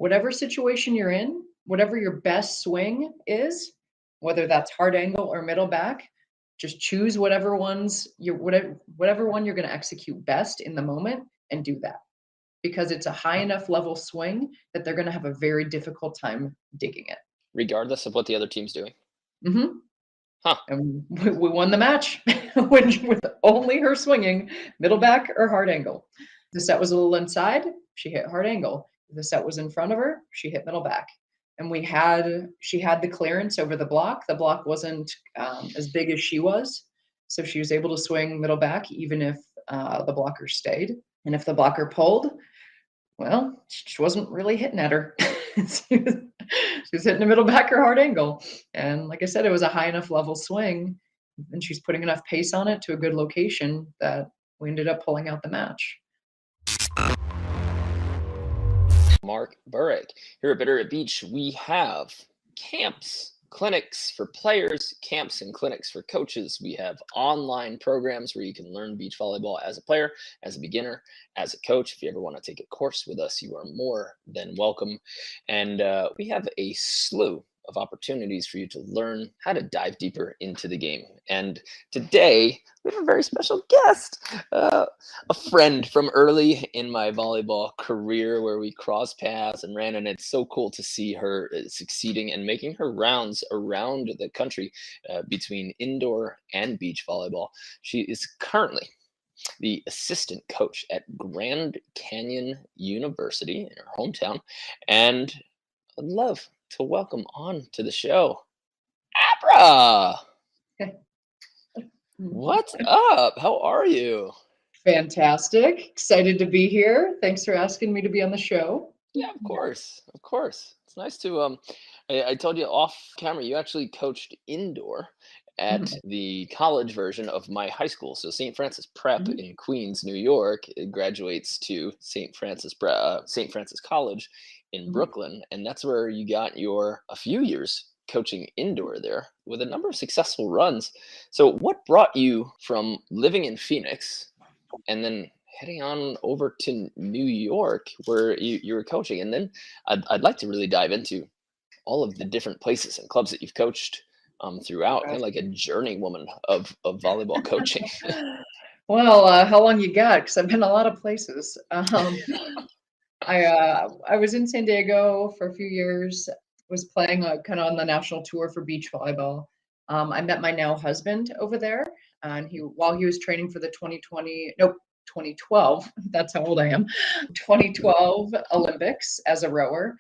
whatever situation you're in, whatever your best swing is, whether that's hard angle or middle back, just choose whatever one you're going to execute best in the moment and do that. Because it's a high enough level swing that they're going to have a very difficult time digging it. Regardless of what the other team's doing. Mm-hmm. Huh. And we won the match with only her swinging middle back or hard angle. The set was a little inside, she hit hard angle. The set was in front of her, she hit middle back. And she had the clearance over the block. The block wasn't as big as she was. So she was able to swing middle back even if the blocker stayed. And if the blocker pulled, well, she wasn't really hitting at her. She was hitting a middle back or hard angle. And like I said, it was a high enough level swing. And she's putting enough pace on it to a good location that we ended up pulling out the match. Mark Burik. Here at Bitter Beach, we have camps, clinics for players, camps and clinics for coaches. We have online programs where you can learn beach volleyball as a player, as a beginner, as a coach. If you ever want to take a course with us, you are more than welcome. And we have a slew of opportunities for you to learn how to dive deeper into the game. And today we have a very special guest, a friend from early in my volleyball career where we crossed paths and ran, and it's so cool to see her succeeding and making her rounds around the country between indoor and beach volleyball. She is currently the assistant coach at Grand Canyon University in her hometown, and I'd love to welcome on to the show, Abra. What's up? How are you? Fantastic. Excited to be here. Thanks for asking me to be on the show. Yeah, of course. Of course. It's nice to I told you off camera, you actually coached indoor at the college version of my high school. So St. Francis Prep in Queens, New York, it graduates to St. Francis College in Brooklyn, and that's where you got a few years coaching indoor there with a number of successful runs. So what brought you from living in Phoenix and then heading on over to New York where you were coaching? And then I'd like to really dive into all of the different places and clubs that you've coached throughout, kind of like a journeywoman of volleyball coaching. Well, how long you got? Because I've been a lot of places. I was in San Diego for a few years, was playing kind of on the national tour for beach volleyball. I met my now husband over there, and while he was training for the 2012, that's how old I am, 2012 Olympics as a rower.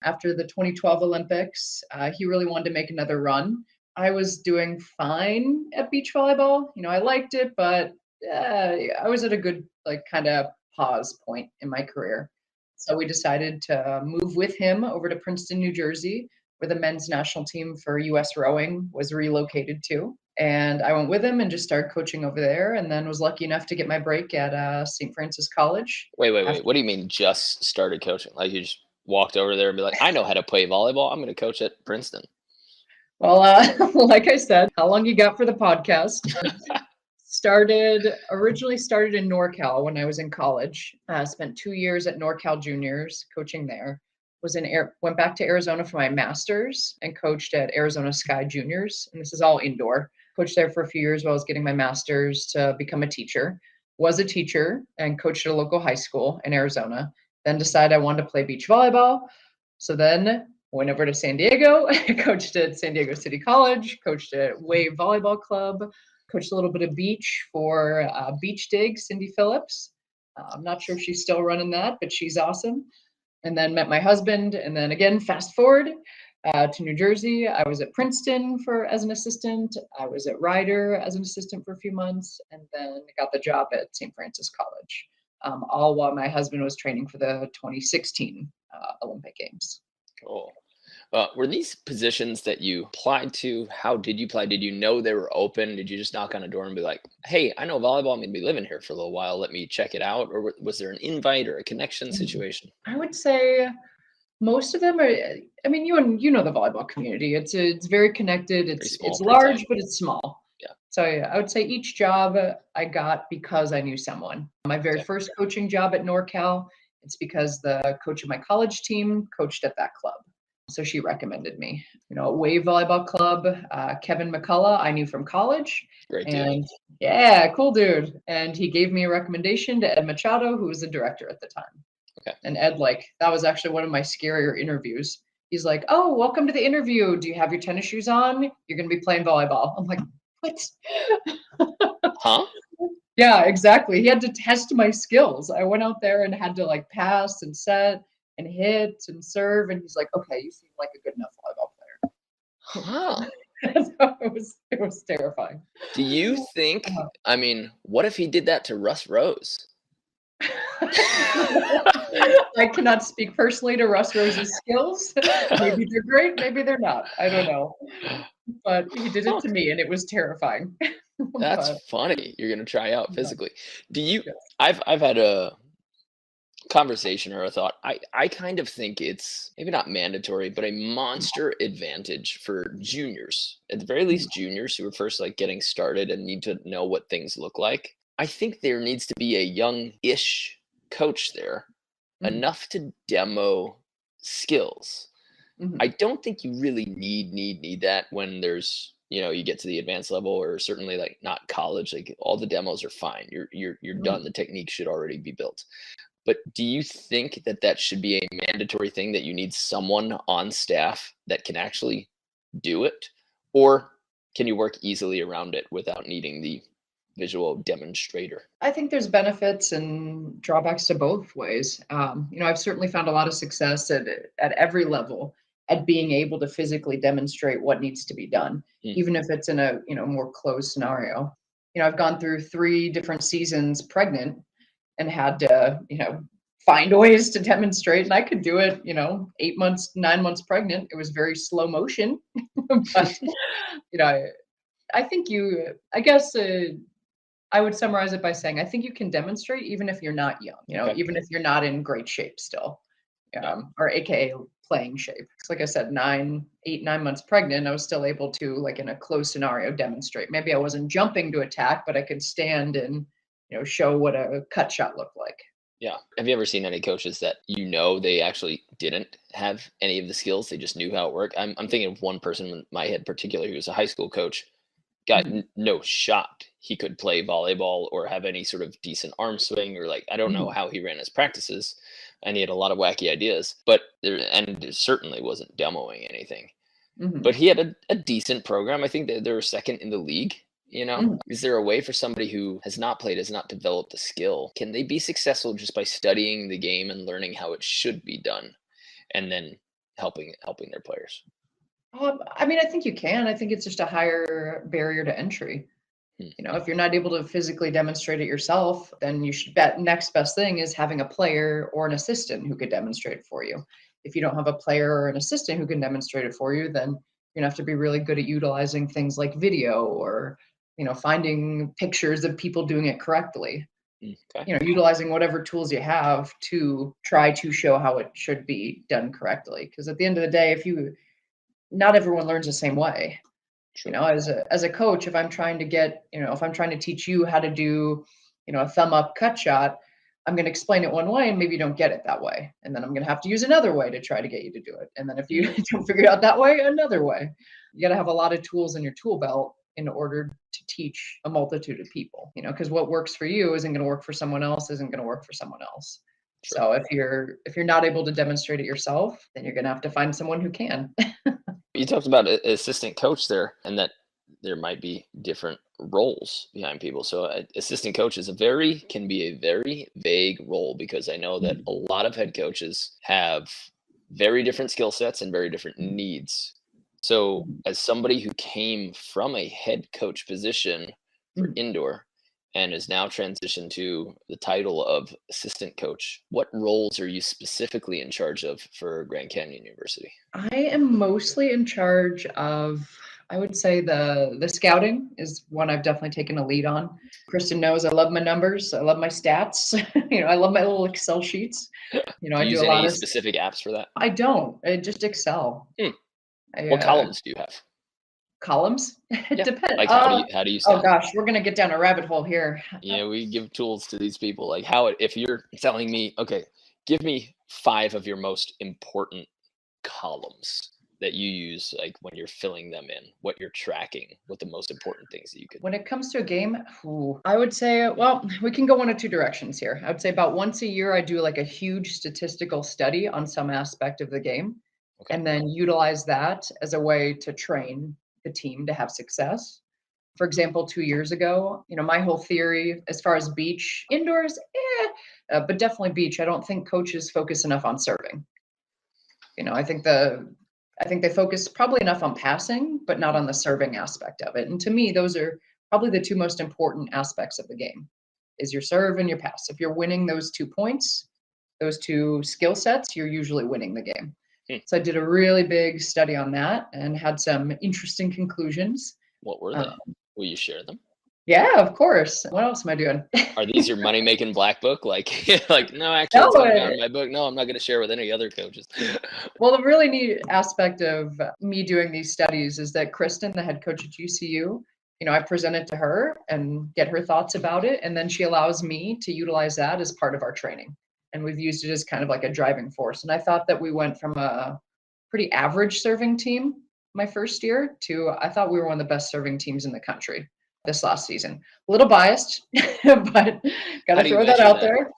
After the 2012 Olympics, he really wanted to make another run. I was doing fine at beach volleyball. I liked it, but I was at a good kind of pause point in my career. So we decided to move with him over to Princeton, New Jersey, where the men's national team for U.S. rowing was relocated to. And I went with him and just started coaching over there, and then was lucky enough to get my break at St. Francis College. Wait. What do you mean just started coaching? Like you just walked over there and be like, I know how to play volleyball. I'm going to coach at Princeton. Well, like I said, how long you got for the podcast? Originally started in NorCal when I was in college. Spent 2 years at NorCal Juniors coaching there. Went back to Arizona for my master's and coached at Arizona Sky Juniors. And this is all indoor. Coached there for a few years while I was getting my master's to become a teacher. Was a teacher and coached at a local high school in Arizona. Then decided I wanted to play beach volleyball. So then went over to San Diego, coached at San Diego City College, coached at Wave Volleyball Club, coached a little bit of beach for Beach Dig, Cindy Phillips. I'm not sure if she's still running that, but she's awesome. And then met my husband. And then again, fast forward to New Jersey. I was at Princeton as an assistant. I was at Rider as an assistant for a few months, and then got the job at St. Francis College, all while my husband was training for the 2016 Olympic Games. Cool. Were these positions that you applied to? How did you apply? Did you know they were open? Did you just knock on a door and be like, hey, I know volleyball. I'm going to be living here for a little while. Let me check it out. Or was there an invite or a connection situation? I would say most of them are, I mean, you know the volleyball community. It's very connected. It's large, but it's small. Yeah. So I would say each job I got because I knew someone. My very first coaching job at NorCal, It's because the coach of my college team coached at that club. So she recommended me. Wave Volleyball Club, Kevin McCullough, I knew from college. Great dude. And yeah, cool dude. And he gave me a recommendation to Ed Machado, who was the director at the time. Okay. And Ed, that was actually one of my scarier interviews. He's like, "Oh, welcome to the interview. Do you have your tennis shoes on? You're going to be playing volleyball." I'm like, "What?" Huh? Yeah, exactly. He had to test my skills. I went out there and had to pass and set and hit and serve. And he's like, "Okay, you seem like a good enough volleyball Huh. player." So it was terrifying. Do you think, I mean, what if he did that to Russ Rose? I cannot speak personally to Russ Rose's skills. Maybe they're great, maybe they're not. I don't know. But he did it to me and it was terrifying. That's But, funny. You're gonna try out yeah. physically. Do you? Yes. I've had a conversation or a thought. I kind of think it's maybe not mandatory, but a monster advantage for juniors, at the very least juniors who are first getting started and need to know what things look like. I think there needs to be a young-ish coach there, enough to demo skills. I don't think you really need that when there's you get to the advanced level, or certainly not college. All the demos are fine. You're done. The technique should already be built. But do you think that should be a mandatory thing, that you need someone on staff that can actually do it, or can you work easily around it without needing the visual demonstrator? I think there's benefits and drawbacks to both ways. I've certainly found a lot of success at every level at being able to physically demonstrate what needs to be done, even if it's in a more closed scenario. I've gone through 3 different seasons pregnant and had to find ways to demonstrate, and I could do it 8 months, 9 months pregnant. It was very slow motion. But I think I guess I would summarize it by saying I think you can demonstrate even if you're not young, Okay. even if you're not in great shape still, or AKA playing shape. Like I said, 8, 9 months pregnant, I was still able to, in a closed scenario, demonstrate. Maybe I wasn't jumping to attack, but I could stand and show what a cut shot looked like. Yeah. Have you ever seen any coaches that they actually didn't have any of the skills? They just knew how it worked. I'm thinking of one person in my head particularly who was a high school coach. Got no shot he could play volleyball or have any sort of decent arm swing, or I don't know how he ran his practices, and he had a lot of wacky ideas, but there certainly wasn't demoing anything. But he had a decent program. I think that they were second in the league. Is there a way for somebody who has not played, has not developed a skill, can they be successful just by studying the game and learning how it should be done, and then helping their players? I mean, I think you can. I think it's just a higher barrier to entry. If you're not able to physically demonstrate it yourself, then you should next best thing is having a player or an assistant who could demonstrate it for you. If you don't have a player or an assistant who can demonstrate it for you, then you're gonna have to be really good at utilizing things like video, or finding pictures of people doing it correctly. Okay. Utilizing whatever tools you have to try to show how it should be done correctly. Because at the end of the day, not everyone learns the same way. Sure. As a coach, if I'm trying to teach you how to do, a thumb up cut shot, I'm going to explain it one way and maybe you don't get it that way. And then I'm going to have to use another way to try to get you to do it. And then if you don't figure it out that way, another way. You got to have a lot of tools in your tool belt in order to teach a multitude of people, because what works for you isn't going to work for someone else, isn't going to work for someone else. Sure. So if you're not able to demonstrate it yourself, then you're going to have to find someone who can. You talked about an assistant coach there, and that there might be different roles behind people. So assistant coach can be a very vague role, because I know that a lot of head coaches have very different skill sets and very different needs. So as somebody who came from a head coach position for indoor and is now transitioned to the title of assistant coach, what roles are you specifically in charge of for Grand Canyon University? I am mostly in charge of, I would say, the scouting is one I've definitely taken a lead on. Kristen knows I love my numbers. I love my stats. I love my little Excel sheets. Do you use any specific apps for that? I don't. Just Excel. What columns do you have? Columns? It depends. How do you oh gosh, we're gonna get down a rabbit hole here. We give tools to these people. If you're telling me, okay, Give me 5 of your most important columns that you use, like when you're filling them in, what you're tracking, what the most important things that you could. When it comes to a game, I would say, well, we can go one of two directions here. I would say about once a year, I do like a huge statistical study on some aspect of the game, Okay. and then utilize that as a way to train the team to have success. For example, 2 years ago, my whole theory as far as beach, indoors, but definitely beach, I don't think coaches focus enough on serving. I think they focus probably enough on passing, but not on the serving aspect of it. And to me, those are probably the two most important aspects of the game is your serve and your pass. If you're winning those 2 points, those 2 skill sets, you're usually winning the game. So I did a really big study on that and had some interesting conclusions. What were they? Will you share them? Yeah, of course. What else am I doing? Are these your money-making black book? Like, like, no, actually, it's not in my book. No, I'm not going to share with any other coaches. Well, the really neat aspect of me doing these studies is that Kristen, the head coach at GCU, I present it to her and get her thoughts about it. And then she allows me to utilize that as part of our training. And we've used it as kind of like a driving force. And I thought that we went from a pretty average serving team my first year to I thought we were one of the best serving teams in the country this last season. A little biased, but got to throw that out there.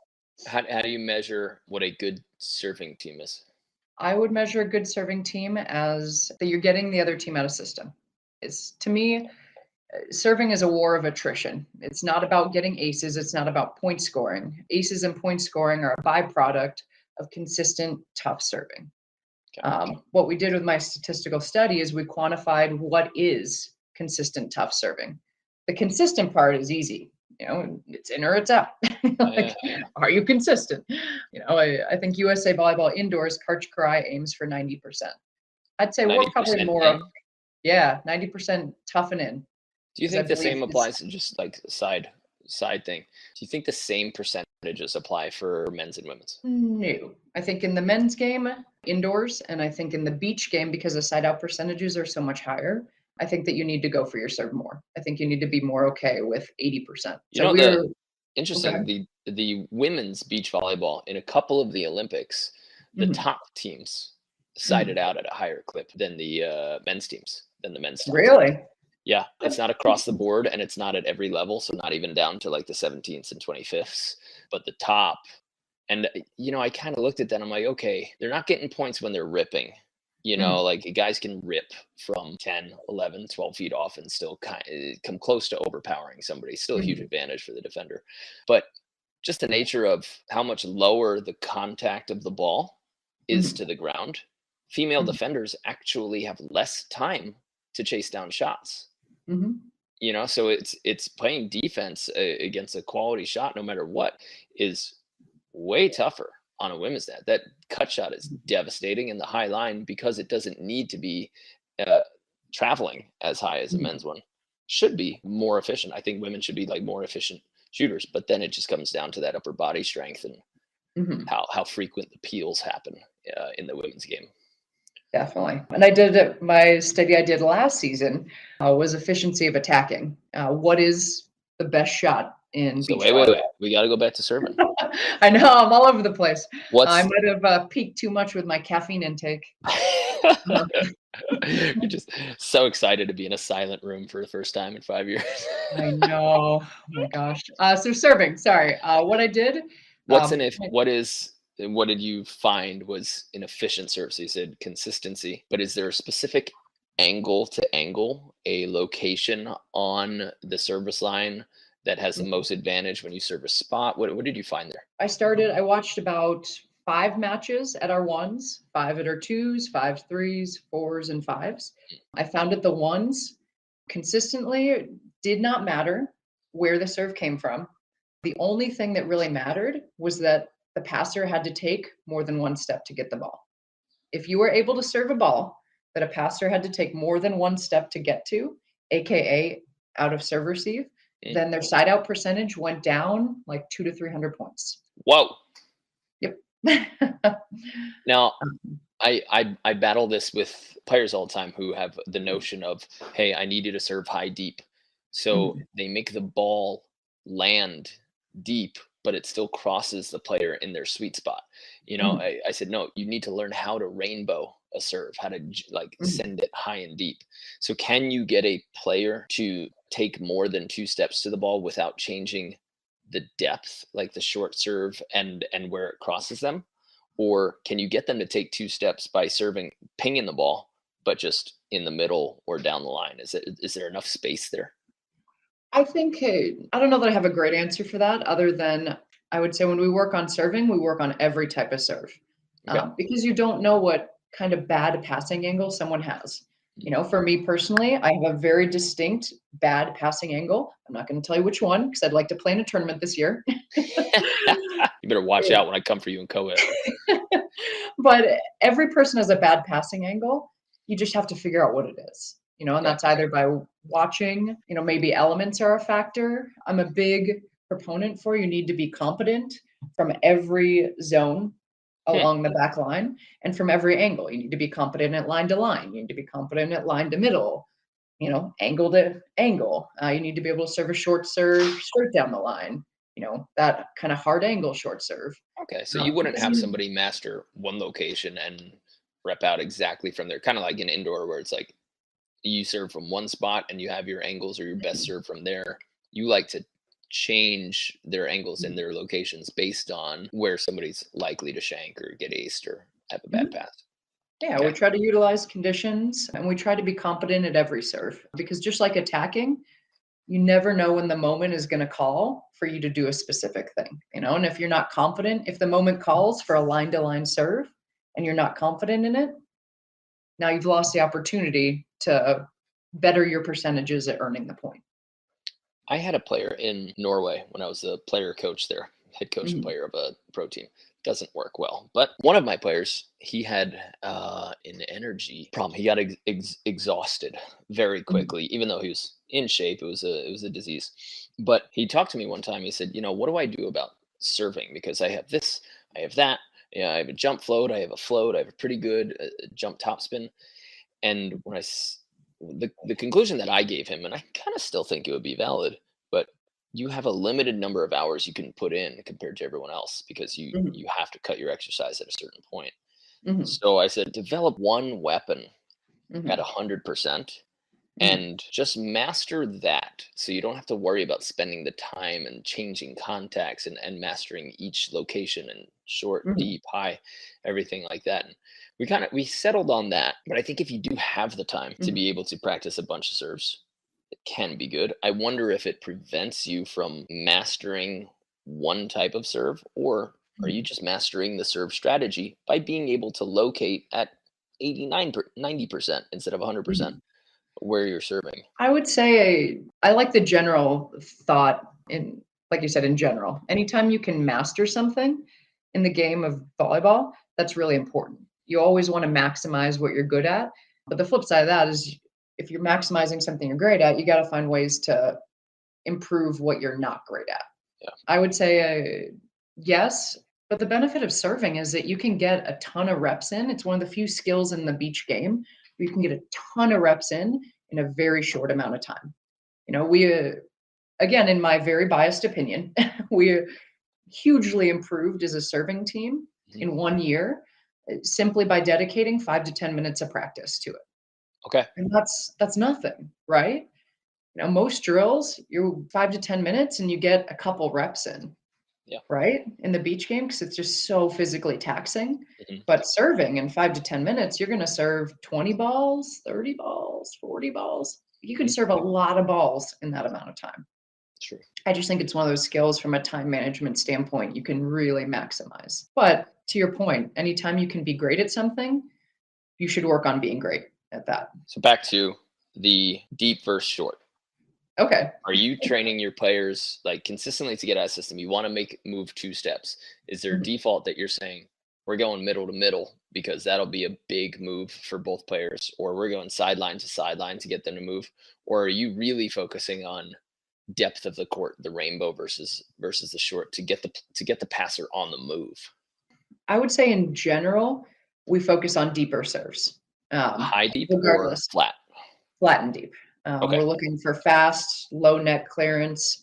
How do you measure what a good serving team is? I would measure a good serving team as that you're getting the other team out of system. To me, serving is a war of attrition. It's not about getting aces. It's not about point scoring. Aces and point scoring are a byproduct of consistent, tough serving. Okay. What we did with my statistical study is we quantified what is consistent, tough serving. The consistent part is easy. It's in or it's out. Are you consistent? I think USA Volleyball indoors, Karch Karai aims for 90%. I'd say we're probably more of, 90% tough and in. Do you think the same applies to just like side thing? Do you think the same percentages apply for men's and women's? No. I think in the men's game, indoors, and I think in the beach game, because the side out percentages are so much higher, I think that you need to go for your serve more. I think you need to be more okay with 80%. Interesting, the women's beach volleyball in a couple of the Olympics, the top teams sided out at a higher clip than the men's teams, Really? Yeah, it's not across the board and it's not at every level. So not even down to like the 17th and 25th, but the top. And, I kind of looked at that. I'm like, okay, they're not getting points when they're ripping. Like guys can rip from 10, 11, 12 feet off and still come close to overpowering somebody. Still a huge advantage for the defender. But just the nature of how much lower the contact of the ball is to the ground, female defenders actually have less time to chase down shots. So it's playing defense against a quality shot, no matter what, is way tougher on a women's net. That cut shot is devastating in the high line because it doesn't need to be traveling as high as a men's one. Should be more efficient. I think women should be like more efficient shooters, but then it just comes down to that upper body strength and how frequent the peels happen in the women's game. Definitely. And my study I did last season was efficiency of attacking. What is the best shot in beach volleyball? Wait. We got to go back to serving. I know, I'm all over the place. I might have peaked too much with my caffeine intake. You're just so excited to be in a silent room for the first time in 5 years. I know. Oh my gosh. So serving, sorry. What I did. What did you find was an efficient serve? So you said consistency, but is there a specific angle to angle, a location on the service line that has the most advantage when you serve a spot? What did you find there? I watched about 5 matches at our ones, 5 at our twos, 5 threes, 4s, and 5s. I found that the ones consistently did not matter where the serve came from. The only thing that really mattered was that the passer had to take more than one step to get the ball. If you were able to serve a ball that a passer had to take more than one step to get to, AKA out of serve receive, then their side out percentage went down like 200 to 300 points. Whoa. Yep. Now, I battle this with players all the time who have the notion of, hey, I need you to serve high deep. So they make the ball land deep but it still crosses the player in their sweet spot. Mhm, I said, no, you need to learn how to rainbow a serve, how to like mhm. send it high and deep. So can you get a player to take more than 2 steps to the ball without changing the depth, like the short serve and where it crosses them? Or can you get them to take 2 steps by serving, pinging the ball, but just in the middle or down the line? Is there enough space there? I think, I don't know that I have a great answer for that other than I would say when we work on serving, we work on every type of serve, Okay. because you don't know what kind of bad passing angle someone has. For me personally, I have a very distinct bad passing angle. I'm not going to tell you which one because I'd like to play in a tournament this year. You better watch out when I come for you in co-ed. But every person has a bad passing angle. You just have to figure out what it is, and Okay. that's either by watching, maybe elements are a factor. I'm a big proponent for you need to be competent from every zone Hmm. along the back line and from every angle. You need to be competent at line to line. You need to be competent at line to middle, angle to angle. You need to be able to serve a short serve straight down the line, that kind of hard angle short serve. Okay. So you wouldn't Because have you somebody master one location and rep out exactly from there, kind of like an indoor where it's like you serve from one spot and you have your angles or your best serve from there. You like to change their angles in their locations based on where somebody's likely to shank or get aced or have a bad Mhm. pass. Yeah, we Okay. try to utilize conditions and we try to be competent at every serve because just like attacking, you never know when the moment is going to call for you to do a specific thing, and if you're not confident, if the moment calls for a line to line serve and you're not confident in it, now you've lost the opportunity to better your percentages at earning the point. I had a player in Norway when I was a player coach there, head coach and Mhm, player of a pro team. Doesn't work well. But one of my players, he had an energy problem. He got exhausted very mhm, quickly, even though he was in shape. It was a disease. But he talked to me one time. He said, what do I do about serving? Because I have this, I have that. I have a jump float, I have a float, I have a pretty good jump topspin. And the conclusion that I gave him, and I kind of still think it would be valid, but you have a limited number of hours you can put in compared to everyone else because mhm, you have to cut your exercise at a certain point. mhm, So I said, develop one weapon at mhm, 100% mhm, and just master that so you don't have to worry about spending the time and changing contacts and mastering each location and short, mhm, deep, high, everything like that. And we settled on that. But I think if you do have the time to mhm, be able to practice a bunch of serves, it can be good. I wonder if it prevents you from mastering one type of serve, or are mhm, you just mastering the serve strategy by being able to locate at 90% instead of 100% mhm. where you're serving? I would say I like the general thought in, like you said, in general. Anytime you can master something in the game of volleyball, that's really important. You always want to maximize what you're good at. But the flip side of that is if you're maximizing something you're great at, you got to find ways to improve what you're not great at. Yeah. I would say yes, but the benefit of serving is that you can get a ton of reps in. It's one of the few skills in the beach game where you can get a ton of reps in a very short amount of time. We again, in my very biased opinion, we hugely improved as a serving team Mhm. in 1 year simply by dedicating 5 to 10 minutes of practice to it. Okay. And that's nothing, right? Most drills, you're 5 to 10 minutes and you get a couple reps in, Yeah. right? In the beach game, because it's just so physically taxing. Mhm. But serving in 5 to 10 minutes, you're going to serve 20 balls, 30 balls, 40 balls. You can Mhm. serve a lot of balls in that amount of time. True. I just think it's one of those skills from a time management standpoint you can really maximize. But to your point, anytime you can be great at something, you should work on being great at that. So back to the deep versus short. Okay. Are you training your players like consistently to get out of system? You want to make move 2 steps. Is there Mhm. default that you're saying we're going middle to middle because that'll be a big move for both players, or we're going sideline to sideline to get them to move? Or are you really focusing on depth of the court, the rainbow versus the short to get the passer on the move? I would say in general, we focus on deeper serves, High deep or regardless, flat? flat and deep. Okay. We're looking for fast, low net clearance,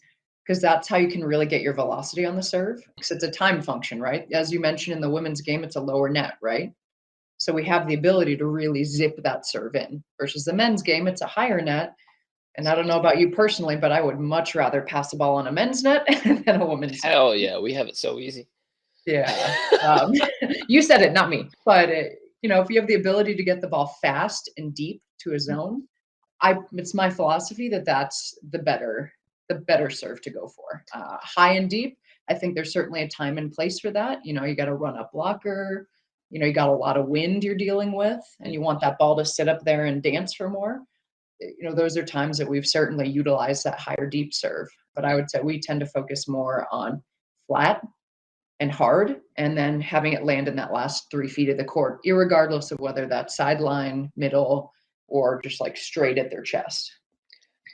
because that's how you can really get your velocity on the serve. Because it's a time function, right? As you mentioned in the women's game, it's a lower net, right? So we have the ability to really zip that serve in versus the men's game, it's a higher net. And I don't know about you personally, but I would much rather pass the ball on a men's net than a women's net. Hell yeah, we have it so easy. Yeah. You said it, not me. But, if you have the ability to get the ball fast and deep to a zone, it's my philosophy that that's the better serve to go for. High and deep, I think there's certainly a time and place for that. You got to run up blocker. You got a lot of wind you're dealing with, and you want that ball to sit up there and dance for more. Those are times that we've certainly utilized that higher deep serve. But I would say we tend to focus more on flat and hard, and then having it land in that last 3 feet of the court, irregardless of whether that's sideline, middle, or just like straight at their chest.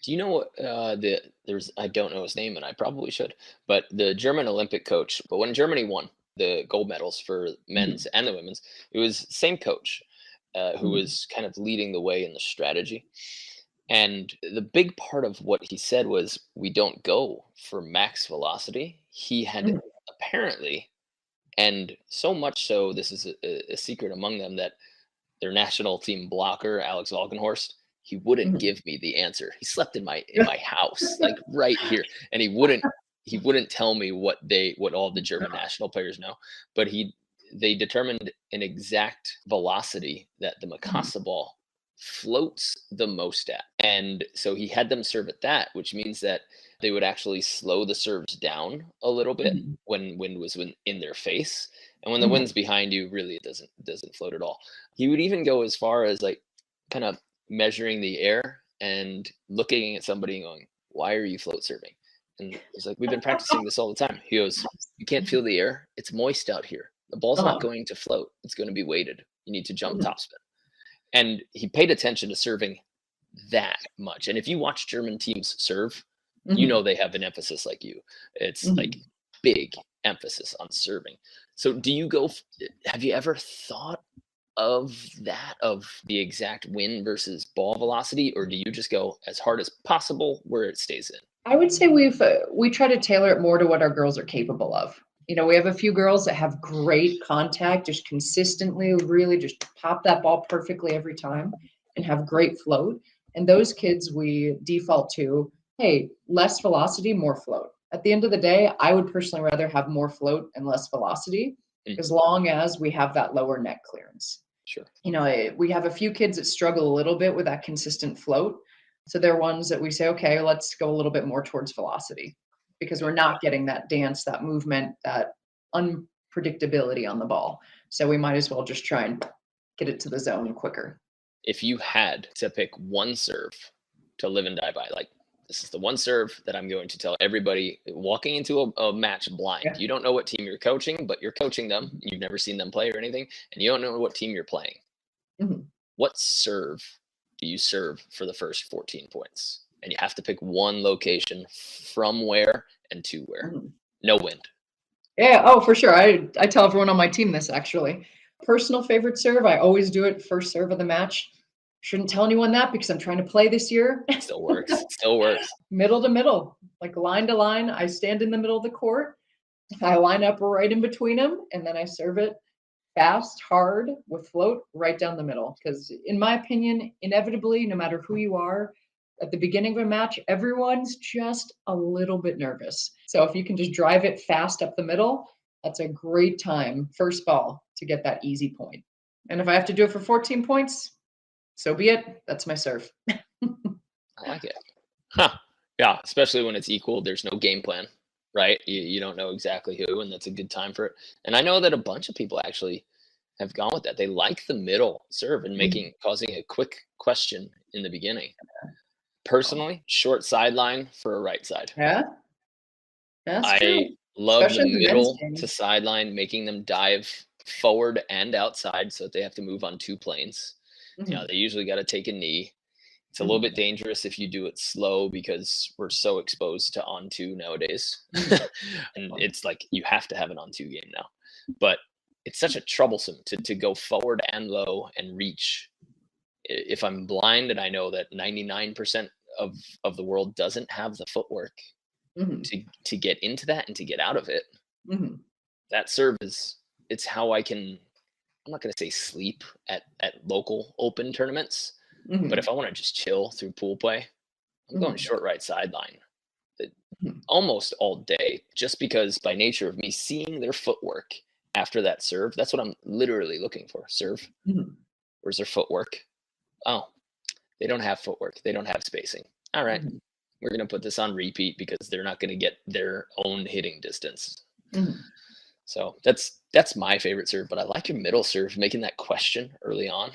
Do you know what I don't know his name, and I probably should, but the German Olympic coach, but when Germany won the gold medals for men's and the women's, it was same coach who was kind of leading the way in the strategy. And the big part of what he said was, we don't go for max velocity. He had apparently, and so much so, this is a secret among them, that their national team blocker, Alex Walkenhorst, he wouldn't give me the answer. He slept in my house, like right here, and he wouldn't tell me what all the German national players know, but they determined an exact velocity that the Mikasa ball floats the most at. And so he had them serve at that, which means that they would actually slow the serves down a little bit when wind was in their face. And when the wind's behind you, really it doesn't float at all. He would even go as far as like kind of measuring the air and looking at somebody and going, "Why are you float serving?" And he's like, "We've been practicing this all the time." He goes, "You can't feel the air. It's moist out here. The ball's not going to float. It's going to be weighted. You need to jump topspin." And he paid attention to serving that much. And if you watch German teams serve, they have an emphasis like you. It's like big emphasis on serving. So have you ever thought of the exact win versus ball velocity, or do you just go as hard as possible where it stays in? I would say we try to tailor it more to what our girls are capable of. We have a few girls that have great contact, just consistently really just pop that ball perfectly every time and have great float. And those kids we default to, hey, less velocity, more float. At the end of the day, I would personally rather have more float and less velocity, as long as we have that lower net clearance. Sure. We have a few kids that struggle a little bit with that consistent float. So they're ones that we say, okay, let's go a little bit more towards velocity, because we're not getting that dance, that movement, that unpredictability on the ball. So we might as well just try and get it to the zone quicker. If you had to pick one serve to live and die by, like, this is the one serve that I'm going to tell everybody walking into a match blind. You don't know what team you're coaching, but you're coaching them. You've never seen them play or anything, and you don't know what team you're playing. What serve do you serve for the first 14 points? And you have to pick one location from where and to where. No wind. Yeah, oh, for sure. I tell everyone on my team this, actually. Personal favorite serve, I always do it first serve of the match. Shouldn't tell anyone that because I'm trying to play this year. Still works. Still works. Middle to middle, like line to line. I stand in the middle of the court. I line up right in between them, and then I serve it fast, hard, with float right down the middle. Because in my opinion, inevitably, no matter who you are, at the beginning of a match, everyone's just a little bit nervous. So if you can just drive it fast up the middle, that's a great time, first ball, to get that easy point. And if I have to do it for 14 points, so be it. That's my serve. I like it. Yeah, especially when it's equal. There's no game plan, right? You don't know exactly who, and that's a good time for it. And I know that a bunch of people actually have gone with that. They like the middle serve and causing a quick question in the beginning. Personally, short sideline for a right side. Yeah, that's true. I love especially the middle to sideline, making them dive forward and outside so that they have to move on two planes. They usually got to take a knee. It's a little bit dangerous if you do it slow because we're so exposed to on-two nowadays. And it's like you have to have an on-two game now. But it's such a troublesome to go forward and low and reach. If I'm blind and I know that 99% of the world doesn't have the footwork Mhm. to get into that and to get out of it. Mhm. That serve is it's how I can I'm not going to say sleep at local open tournaments, but Mhm. if I want to just chill through pool play, I'm going Mhm. short right sideline Mhm. almost all day, just because by nature of me seeing their footwork after that serve, that's what I'm literally looking for. Serve, Mhm. where's their footwork? Oh, they don't have footwork. They don't have spacing. All right, Mhm. we're going to put this on repeat because they're not going to get their own hitting distance. Mhm. So that's my favorite serve, but I like your middle serve, making that question early on.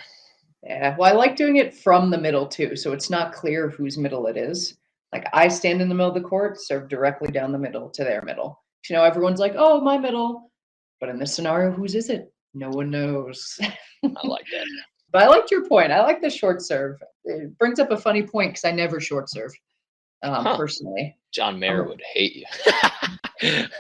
Yeah, well, I like doing it from the middle too, so it's not clear whose middle it is. Like I stand in the middle of the court, serve directly down the middle to their middle. You know, everyone's like, "Oh, my middle," but in this scenario, whose is it? No one knows. I like that. But I liked your point. I like the short serve. It brings up a funny point because I never short serve Huh. personally. John I'm Mayer a, would hate you.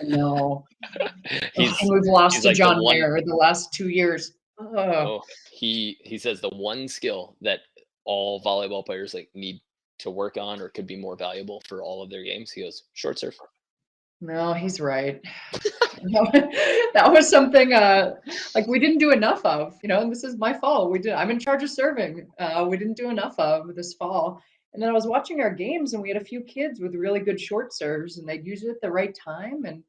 no, Ugh, and he's we've lost he's to like the John one Mayer the last 2 years. Ugh. oh, he says the one skill that all volleyball players like need to work on or could be more valuable for all of their games. He goes, short serve. No, he's right. That was something, like, we didn't do enough of, and this is my fault. I'm in charge of serving. We didn't do enough of this fall. And then I was watching our games, and we had a few kids with really good short serves, and they'd use it at the right time. And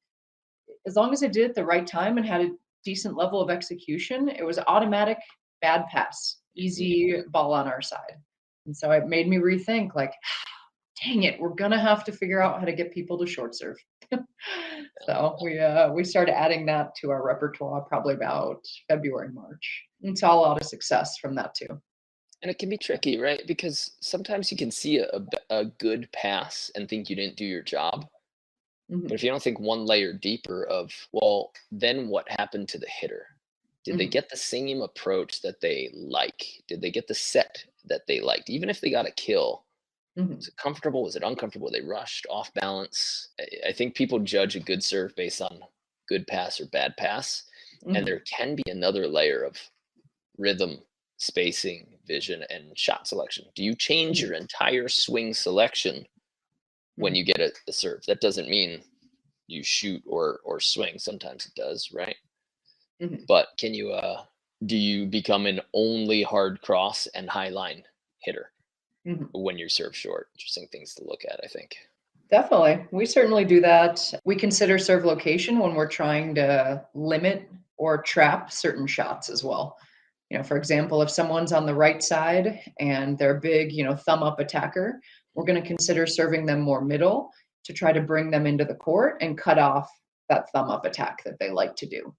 as long as they did it at the right time and had a decent level of execution, it was automatic bad pass, Mhm. easy ball on our side. And so it made me rethink, like, dang it, we're gonna have to figure out how to get people to short serve. So we started adding that to our repertoire probably about February, March. And saw a lot of success from that too. And it can be tricky, right? Because sometimes you can see a good pass and think you didn't do your job. But Mhm. if you don't think one layer deeper of, well, then what happened to the hitter? Did they Mhm. get the same approach that they like? Did they get the set that they liked? Even if they got a kill, was Mhm. it comfortable? Was it uncomfortable? They rushed off balance. I think people judge a good serve based on good pass or bad pass. And Mhm. there can be another layer of rhythm, spacing, vision, and shot selection. Do you change Mhm. your entire swing selection when Mhm. you get a serve? That doesn't mean you shoot or swing. Sometimes it does, right? Mhm. But can you do you become an only hard cross and high line hitter Mhm. when you serve short? Interesting things to look at, I think. Definitely. We certainly do that. We consider serve location when we're trying to limit or trap certain shots as well. For example, if someone's on the right side and they're big, thumb up attacker, we're going to consider serving them more middle to try to bring them into the court and cut off that thumb up attack that they like to do.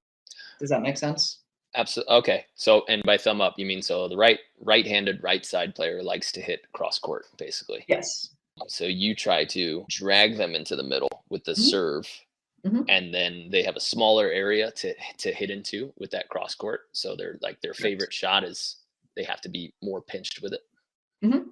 Does that make sense? Absolutely. Okay. So, and by thumb up, you mean so the right-handed right side player likes to hit cross court, basically. Yes. So you try to drag them into the middle with the Mhm. serve, Mhm. and then they have a smaller area to hit into with that cross court. So they're like their Correct. favorite shot is they have to be more pinched with it. Mhm.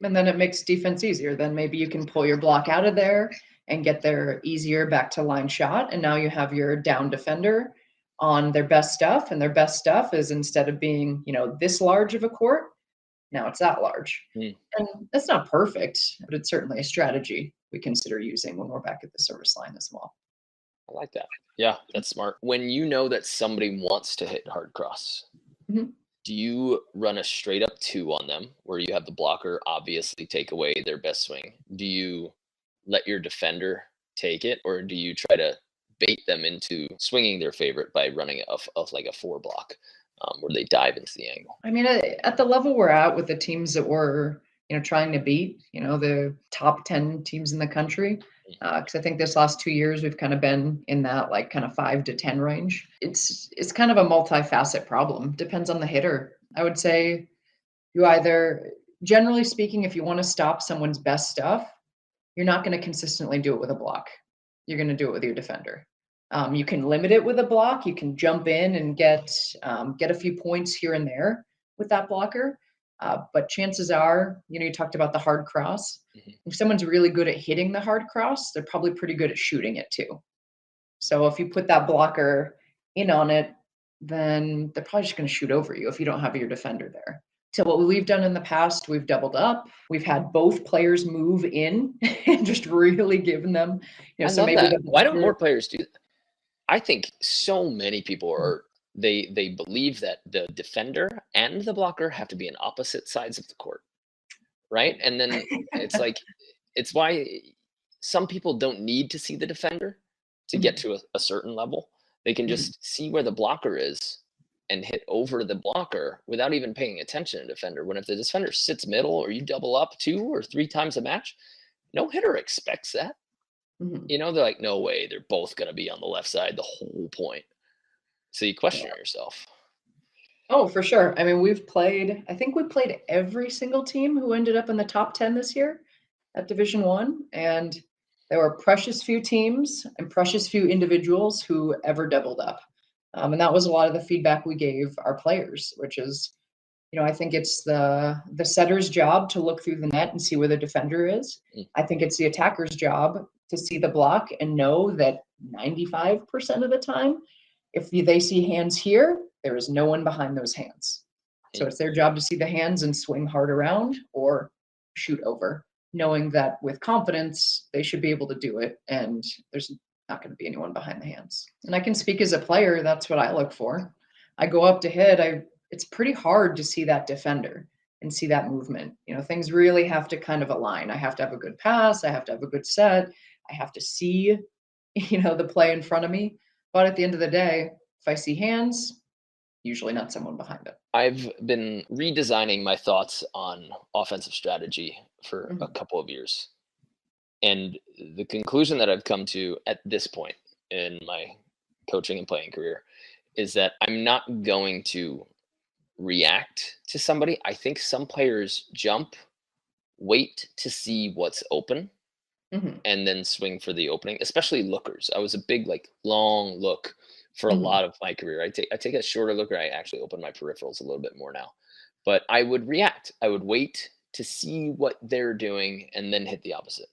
And then it makes defense easier. Then maybe you can pull your block out of there and get their easier back to line shot. And now you have your down defender on their best stuff. And their best stuff is instead of being, this large of a court, now it's that large. Hmm, And that's not perfect, but it's certainly a strategy we consider using when we're back at the service line as well. I like that. Yeah, that's smart. When you know that somebody wants to hit hard cross, Mhm. do you run a straight up two on them where you have the blocker obviously take away their best swing? Do you let your defender take it, or do you try to bait them into swinging their favorite by running of like a four block where they dive into the angle? I mean, at the level we're at with the teams that we're, trying to beat, the top 10 teams in the country, because I think this last 2 years we've kind of been in that like kind of 5 to 10 range. It's kind of a multifaceted problem. Depends on the hitter. I would say you either, generally speaking, if you want to stop someone's best stuff, you're not going to consistently do it with a block. You're going to do it with your defender. You can limit it with a block. You can jump in and get a few points here and there with that blocker. But chances are, you talked about the hard cross. Mhm. If someone's really good at hitting the hard cross, they're probably pretty good at shooting it too. So if you put that blocker in on it, then they're probably just going to shoot over you if you don't have your defender there So what we've done in the past, we've doubled up. We've had both players move in and just really given them, I so love maybe that. the Why don't blocker. more players do that? I think so many people are they believe that the defender and the blocker have to be on opposite sides of the court, right? And then it's like it's why some people don't need to see the defender to get Mhm. to a certain level. They can Mhm. just see where the blocker is and hit over the blocker without even paying attention to the defender. When if the defender sits middle or you double up 2 or 3 times a match, no hitter expects that. Mhm. They're like, no way, they're both going to be on the left side the whole point. So you question Yeah. yourself. Oh, for sure. I mean, I think we played every single team who ended up in the top 10 this year at Division One. And there were precious few teams and precious few individuals who ever doubled up. And that was a lot of the feedback we gave our players, which is, I think it's the setter's job to look through the net and see where the defender is. Mm. I think it's the attacker's job to see the block and know that 95% of the time, if they see hands here, there is no one behind those hands. So Mm. it's their job to see the hands and swing hard around or shoot over, knowing that with confidence, they should be able to do it. And there's not going to be anyone behind the hands. And I can speak as a player, that's what I look for. I go up to hit, it's pretty hard to see that defender and see that movement. Things really have to kind of align. I have to have a good pass, I have to have a good set, I have to see, the play in front of me. But at the end of the day, if I see hands, usually not someone behind it. I've been redesigning my thoughts on offensive strategy for a Mhm. couple of years. And the conclusion that I've come to at this point in my coaching and playing career is that I'm not going to react to somebody. I think some players jump, wait to see what's open, Mhm. and then swing for the opening, especially lookers. I was a big, like, long look for a Mhm. lot of my career. I take a shorter looker. I actually open my peripherals a little bit more now. But I would react. I would wait to see what they're doing and then hit the opposite.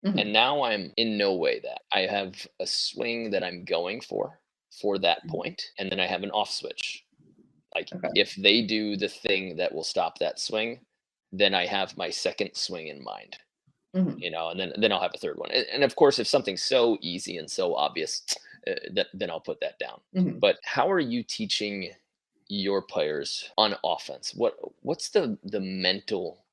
And Mhm. now I'm in no way that. I have a swing that I'm going for that Mhm. point, and then I have an off switch. Like, Okay. if they do the thing that will stop that swing, then I have my second swing in mind. Mhm. And then I'll have a third one. And of course, if something's so easy and so obvious, then I'll put that down. Mhm. But how are you teaching your players on offense? What's the mental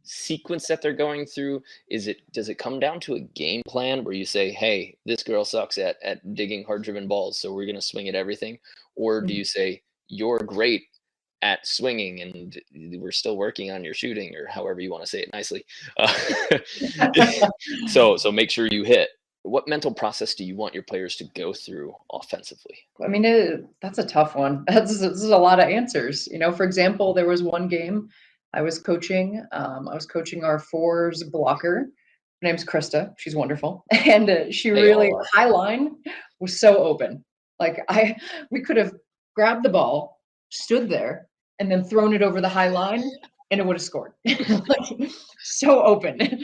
sequence that they're going through? Does it come down to a game plan where you say, hey, this girl sucks at digging hard driven balls, so we're going to swing at everything? Or do Mhm. you say, you're great at swinging and we're still working on your shooting, or however you want to say it nicely? uh, so make sure you hit. What mental process do you want your players to go through offensively? I mean, that's a tough one. This is a lot of answers. For example, there was one game I was coaching. I was coaching our fours blocker. Her name's Krista. She's wonderful, and she They really all are. high line was so open. Like we could have grabbed the ball, stood there, and then thrown it over the high line, and it would have scored. Like, so open,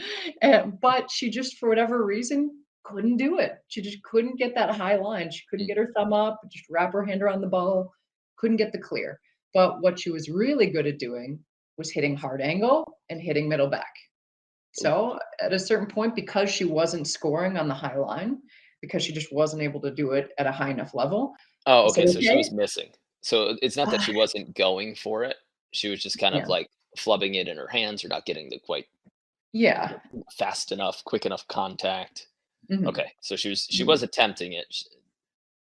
but she just for whatever reason couldn't do it. She just couldn't get that high line. She couldn't Mm. get her thumb up, just wrap her hand around the ball, couldn't get the clear. But what she was really good at doing was hitting hard angle and hitting middle back. Ooh. So at a certain point, because she wasn't scoring on the high line, because she just wasn't able to do it at a high enough level, I Oh, said, okay, so she okay, was missing. So it's not that she wasn't going for it, she was just kind of, yeah, like, flubbing it in her hands or not getting the quite yeah. fast enough, quick enough contact. Mhm, Okay, so she was mhm. attempting it,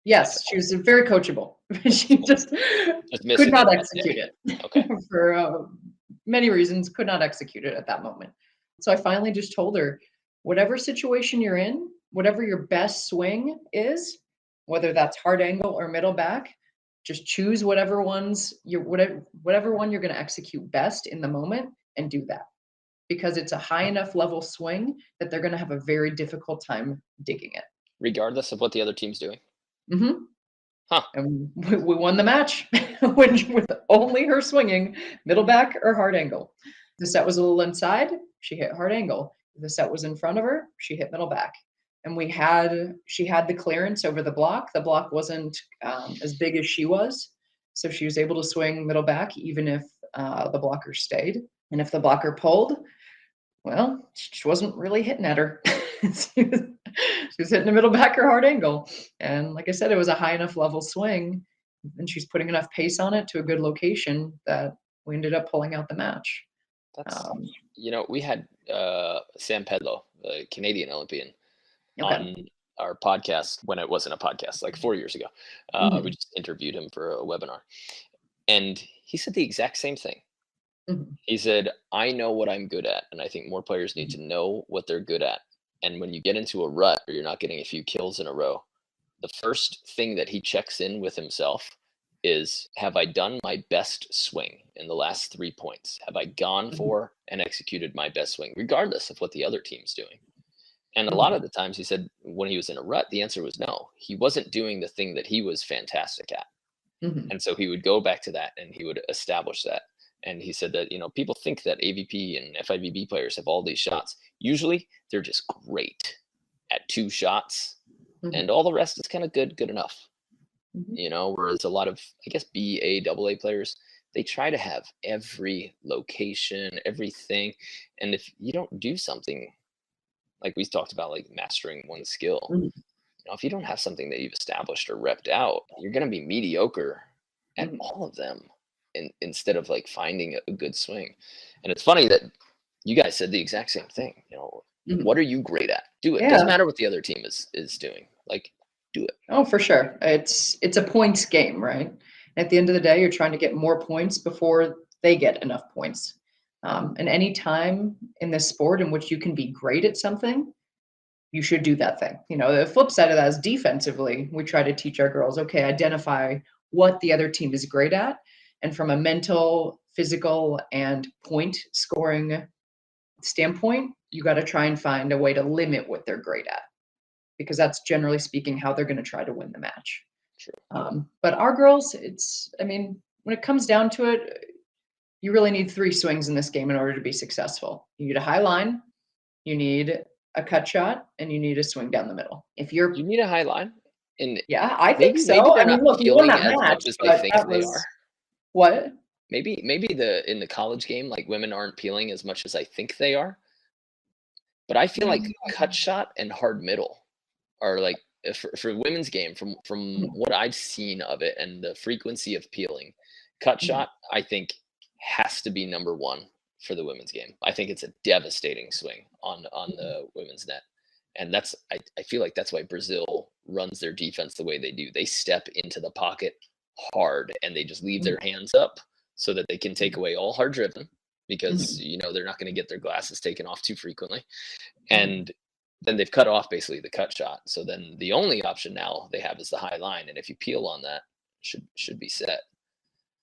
Yes, she was very coachable. She just just could missing it not that execute day. it Okay. for many reasons, could not execute it at that moment. So I finally just told her, whatever situation you're in, whatever your best swing is, whether that's hard angle or middle back, just choose whatever one you're going to execute best in the moment and do that because it's a high enough level swing that they're going to have a very difficult time digging it. Regardless of what the other team's doing? Mhm. Huh. And we won the match with only her swinging middle back or hard angle. The set was a little inside, she hit hard angle. The set was in front of her, she hit middle back. And she had the clearance over the block. The block wasn't as big as she was, so she was able to swing middle back even if the blocker stayed. And if the blocker pulled, well, she wasn't really hitting at her. she was hitting the middle backer hard angle. And like I said, it was a high enough level swing, and she's putting enough pace on it to a good location that we ended up pulling out the match. That's, we had Sam Pedlow, the Canadian Olympian, on our podcast when it wasn't a podcast, like 4 years ago. We just interviewed him for a webinar. And he said the exact same thing. He said, I know what I'm good at. And I think more players need to know what they're good at. And when you get into a rut or you're not getting a few kills in a row, the first thing that he checks in with himself is, have I done my best swing in the last 3 points? Have I gone for and executed my best swing, regardless of what the other team's doing? And a lot of the times, he said, when he was in a rut, the answer was no. He wasn't doing the thing that he was fantastic at. And so he would go back to that and he would establish that. And he said that, people think that AVP and FIVB players have all these shots. Usually they're just great at 2 shots and all the rest is kind of good enough. Whereas a lot of, I guess, BA, AA players, they try to have every location, everything. And if you don't do something, like we talked about, like mastering one skill, if you don't have something that you've established or repped out, you're going to be mediocre at all of them. Instead of like finding a good swing. And it's funny that you guys said the exact same thing. What are you great at? Do it. Doesn't matter what the other team is doing. Like, do it. Oh, for sure. It's a points game, right? At the end of the day, you're trying to get more points before they get enough points. And any time in this sport in which you can be great at something, you should do that thing. The flip side of that is defensively, we try to teach our girls, okay, identify what the other team is great at. And from a mental, physical, and point scoring standpoint, you got to try and find a way to limit what they're great at, because that's generally speaking how they're going to try to win the match. Sure. But our girls, when it comes down to it, you really need 3 swings in this game in order to be successful. You need a high line, you need a cut shot, and you need a swing down the middle. You need a high line? Yeah, I think so. Maybe they're not look, we won peeling that as match, much as they think they are. What? Maybe in the college game, like, women aren't peeling as much as I think they are. But I feel like cut shot and hard middle are like, for women's game, from what I've seen of it and the frequency of peeling, cut shot, I think, has to be number 1 for the women's game. I think it's a devastating swing on the women's net. And I feel like that's why Brazil runs their defense the way they do. They step into the pocket hard and they just leave their hands up so that they can take away all hard driven, because they're not going to get their glasses taken off too frequently. And then they've cut off basically the cut shot. So then the only option now they have is the high line. And if you peel on that, should be set.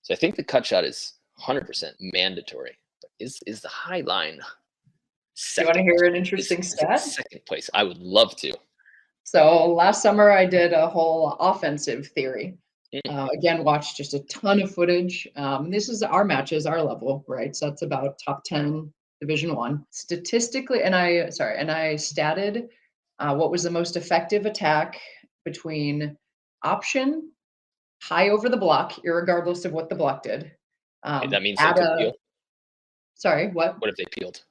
So I think the cut shot is 100% mandatory. But is the high line second? Do you want to hear an interesting stat? Second place. I would love to. So last summer I did a whole offensive theory. Again, watched just a ton of footage. This is our matches, our level, right? So that's about top 10 Division 1. Statistically, and I statted what was the most effective attack between option, high over the block, irregardless of what the block did. That means they could peel? Sorry, what? What if they peeled?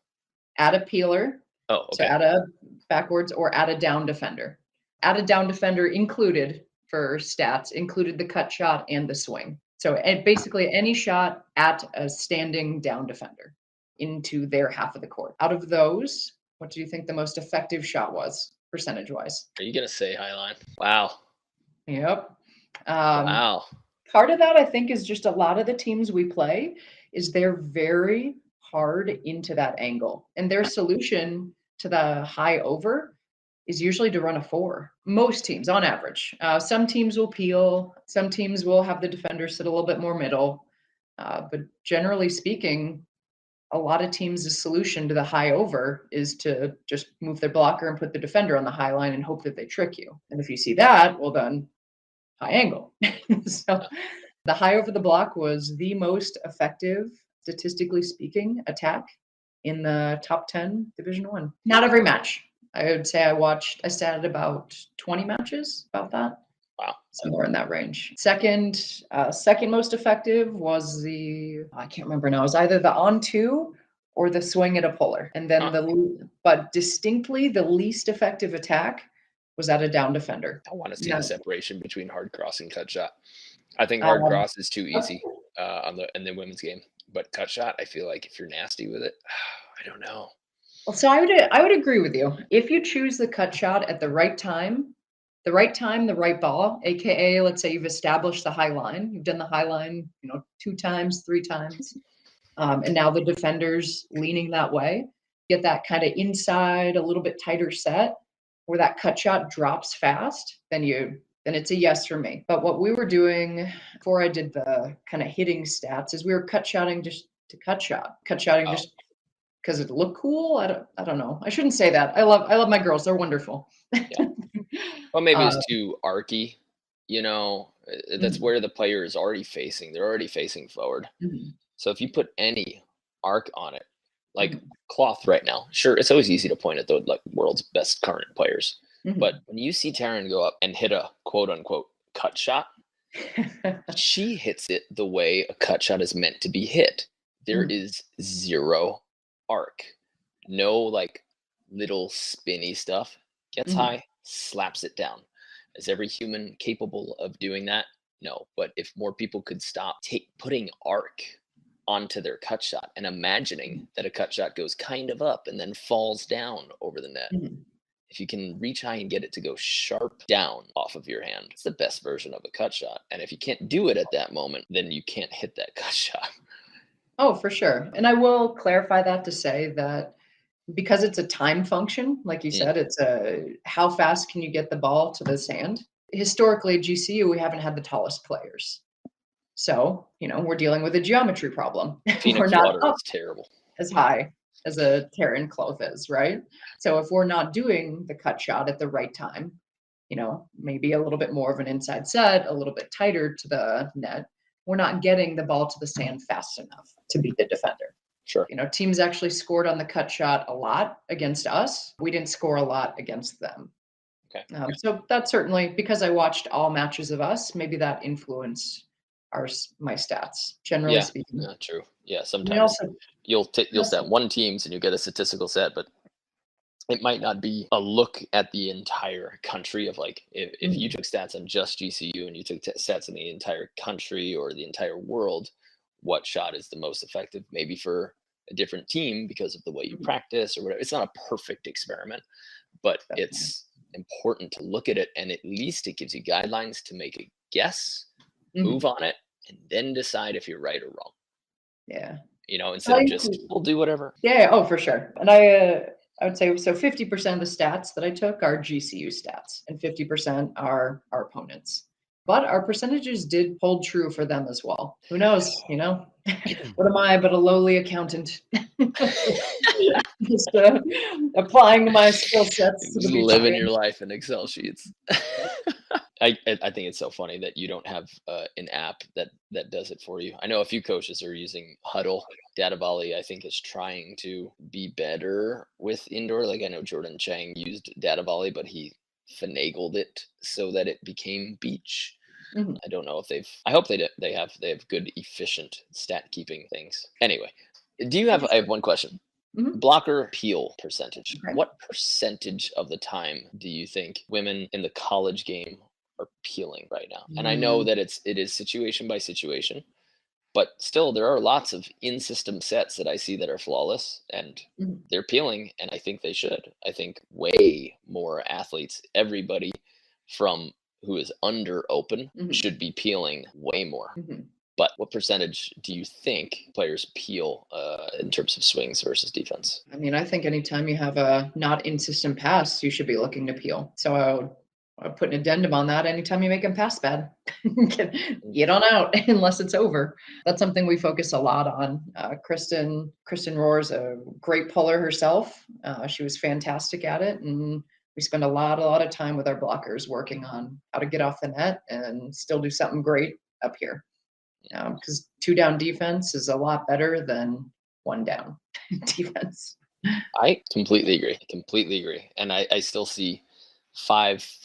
Add a peeler. Oh, okay. So add a backwards or add a down defender. Add a down defender included, for stats, included the cut shot and the swing. So basically any shot at a standing down defender into their half of the court. Out of those, what do you think the most effective shot was, percentage-wise? Are you going to say high line? Wow. Yep. Wow. Part of that, I think, is just a lot of the teams we play is they're very hard into that angle. And their solution to the high over is usually to run a 4. Most teams, on average. Some teams will peel. Some teams will have the defender sit a little bit more middle. But generally speaking, a lot of teams' solution to the high over is to just move their blocker and put the defender on the high line and hope that they trick you. And if you see that, well then, high angle. So the high over the block was the most effective, statistically speaking, attack in the top 10 Division 1. Not every match. I would say I statted about 20 matches, about that. Wow. somewhere in that range. Second most effective was I can't remember now. It was either the on two or the swing at a puller. And then but distinctly the least effective attack was at a down defender. I want to see the separation between hard cross and cut shot. I think hard cross is too easy in the women's game, but cut shot, I feel like if you're nasty with it, I don't know. Well, so I would agree with you. If you choose the cut shot at the right time, the right ball, aka let's say you've established the high line, you've done the high line, 2 times, 3 times, and now the defender's leaning that way, get that kind of inside, a little bit tighter set where that cut shot drops fast, then it's a yes for me. But what we were doing before I did the kind of hitting stats is we were cut shotting just to cut shotting just because it looked cool. I don't know. I shouldn't say that. I love my girls. They're wonderful. Yeah. Well, maybe it's too arky. That's where the player is already facing. They're already facing forward. Mm-hmm. So if you put any arc on it, like cloth right now, sure, it's always easy to point at the world's best current players. Mm-hmm. But when you see Taryn go up and hit a quote unquote cut shot, she hits it the way a cut shot is meant to be hit. There is zero arc, no little spinny stuff. Gets high, slaps it down. Is every human capable of doing that? No. But if more people could stop putting arc onto their cut shot and imagining that a cut shot goes kind of up and then falls down over the net. If you can reach high and get it to go sharp down off of your hand, it's the best version of a cut shot. And if you can't do it at that moment, then you can't hit that cut shot. Oh, for sure. And I will clarify that to say that because it's a time function, like you said, it's how fast can you get the ball to the sand? Historically, at GCU, we haven't had the tallest players. So, we're dealing with a geometry problem. Phoenix water is terrible. As high as a Terran cloth is, right? So if we're not doing the cut shot at the right time, maybe a little bit more of an inside set, a little bit tighter to the net, we're not getting the ball to the sand fast enough to beat the defender. Sure. Teams actually scored on the cut shot a lot against us. We didn't score a lot against them. Okay. So that's certainly, because I watched all matches of us, maybe that influenced my stats, generally speaking. Yeah, true. Yeah, sometimes you'll set one teams and you get a statistical set, but it might not be a look at the entire country of if you took stats on just GCU and you took stats on the entire country or the entire world, what shot is the most effective maybe for a different team because of the way you practice or whatever. It's not a perfect experiment, but it's important to look at it, and at least it gives you guidelines to make a guess, move on it, and then decide if you're right or wrong. Yeah. Instead of just, we'll do whatever. Yeah. Oh, for sure. And I would say, so 50% of the stats that I took are GCU stats and 50% are our opponents. But our percentages did hold true for them as well. Who knows, what am I but a lowly accountant? Just applying my skill sets. Just living your life in Excel sheets. I think it's so funny that you don't have an app that does it for you. I know a few coaches are using Huddle. Data Volley, I think, is trying to be better with indoor. I know Jordan Chang used Data Volley, but he finagled it so that it became beach. I don't know if I hope they have good, efficient stat keeping things. Anyway, I have one question. Blocker peel percentage. Okay. What percentage of the time do you think women in the college game are peeling right now? And I know that it is situation by situation, but still there are lots of in-system sets that I see that are flawless and they're peeling, and I think they should. I think way more athletes, everybody from who is under open should be peeling way more. But what percentage do you think players peel in terms of swings versus defense? I mean, I think anytime you have a not in-system pass, you should be looking to peel. So I would put an addendum on that. Anytime you make them pass bad, get on out unless it's over. That's something we focus a lot on. Kristen Rohr's a great puller herself. She was fantastic at it. And we spend a lot of time with our blockers working on how to get off the net and still do something great up here. Because 2 down defense is a lot better than 1 down defense. I completely agree. And I still see 5'5",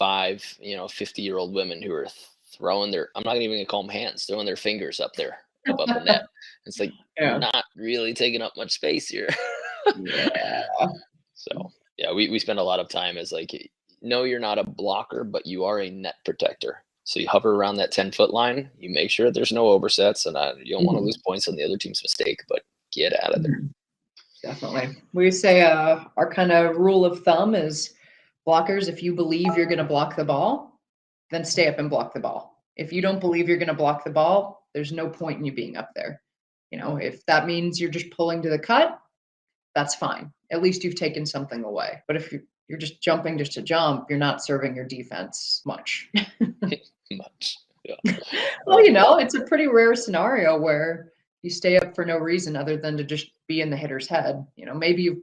50-year-old women who are throwing their, I'm not even gonna call them hands, throwing their fingers up there above the net. It's like you're Yeah. not really taking up much space here. Yeah. So yeah, we spend a lot of time as like, no, you're not a blocker, but you are a net protector. So you hover around that 10-foot line. You make sure there's no oversets, and you don't want to Mhm. lose points on the other team's mistake. But get out of there. Mhm. Definitely. We say our kind of rule of thumb is blockers, if you believe you're going to block the ball, then stay up and block the ball. If you don't believe you're going to block the ball, there's no point in you being up there. If that means you're just pulling to the cut, that's fine. At least you've taken something away. But if you're just jumping just to jump, you're not serving your defense much. Much. Yeah. Well, it's a pretty rare scenario where you stay up for no reason other than to just be in the hitter's head. Maybe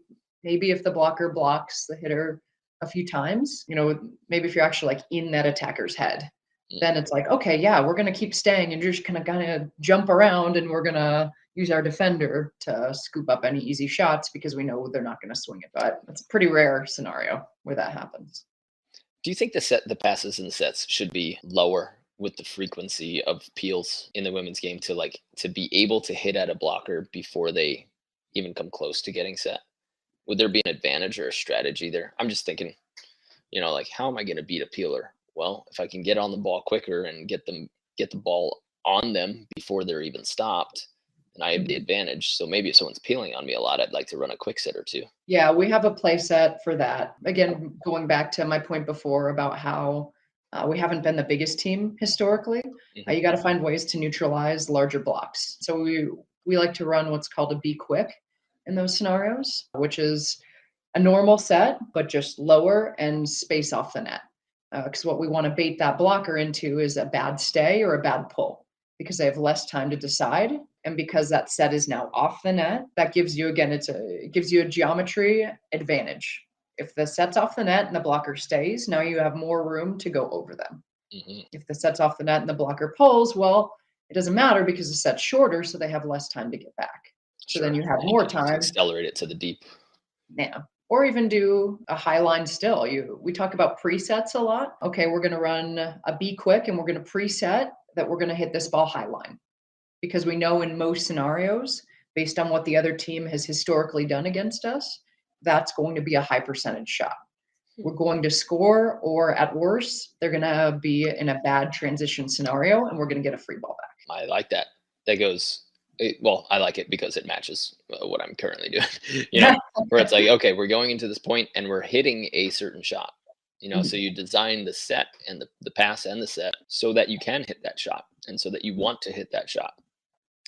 if the blocker blocks the hitter a few times, maybe if you're actually like in that attacker's head, then it's like, okay, yeah, we're gonna keep staying and you're just gonna jump around and we're gonna use our defender to scoop up any easy shots because we know they're not gonna swing it. But it's a pretty rare scenario where that happens. Do you think the passes and the sets should be lower with the frequency of peels in the women's game to be able to hit at a blocker before they even come close to getting set? Would there be an advantage or a strategy there? I'm just thinking, like, how am I going to beat a peeler? Well, if I can get on the ball quicker and get the ball on them before they're even stopped, and I have the advantage. So maybe if someone's peeling on me a lot, I'd like to run a quick set or two. Yeah, we have a play set for that. Again, going back to my point before about how we haven't been the biggest team historically, you got to find ways to neutralize larger blocks. So we like to run what's called a be quick in those scenarios, which is a normal set, but just lower and space off the net. Because what we want to bait that blocker into is a bad stay or a bad pull because they have less time to decide. And because that set is now off the net, that gives you, again, it gives you a geometry advantage. If the set's off the net and the blocker stays, now you have more room to go over them. If the set's off the net and the blocker pulls, well, it doesn't matter because the set's shorter, so they have less time to get back. So then you have more time. Accelerate it to the deep. Yeah. Or even do a high line still. We talk about presets a lot. Okay, we're going to run a be quick and we're going to preset that we're going to hit this ball high line. Because we know in most scenarios, based on what the other team has historically done against us, that's going to be a high percentage shot. We're going to score, or at worst, they're going to be in a bad transition scenario and we're going to get a free ball back. I like that. That goes, well, I like it because it matches what I'm currently doing, where it's like, okay, we're going into this point and we're hitting a certain shot, so you design the set and the pass and the set so that you can hit that shot and so that you want to hit that shot.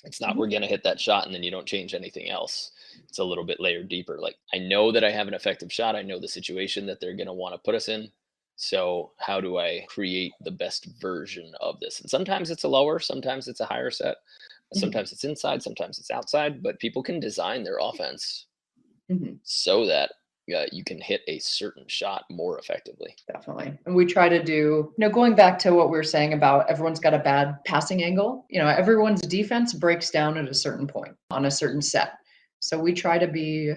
It's not we're going to hit that shot and then you don't change anything else. It's a little bit layered deeper. Like, I know that I have an effective shot. I know the situation that they're going to want to put us in. So how do I create the best version of this? And sometimes it's a lower, sometimes it's a higher set. Sometimes it's inside, sometimes it's outside, but people can design their offense so that you can hit a certain shot more effectively. Definitely. And we try to do, going back to what we were saying about everyone's got a bad passing angle, everyone's defense breaks down at a certain point on a certain set. So we try to be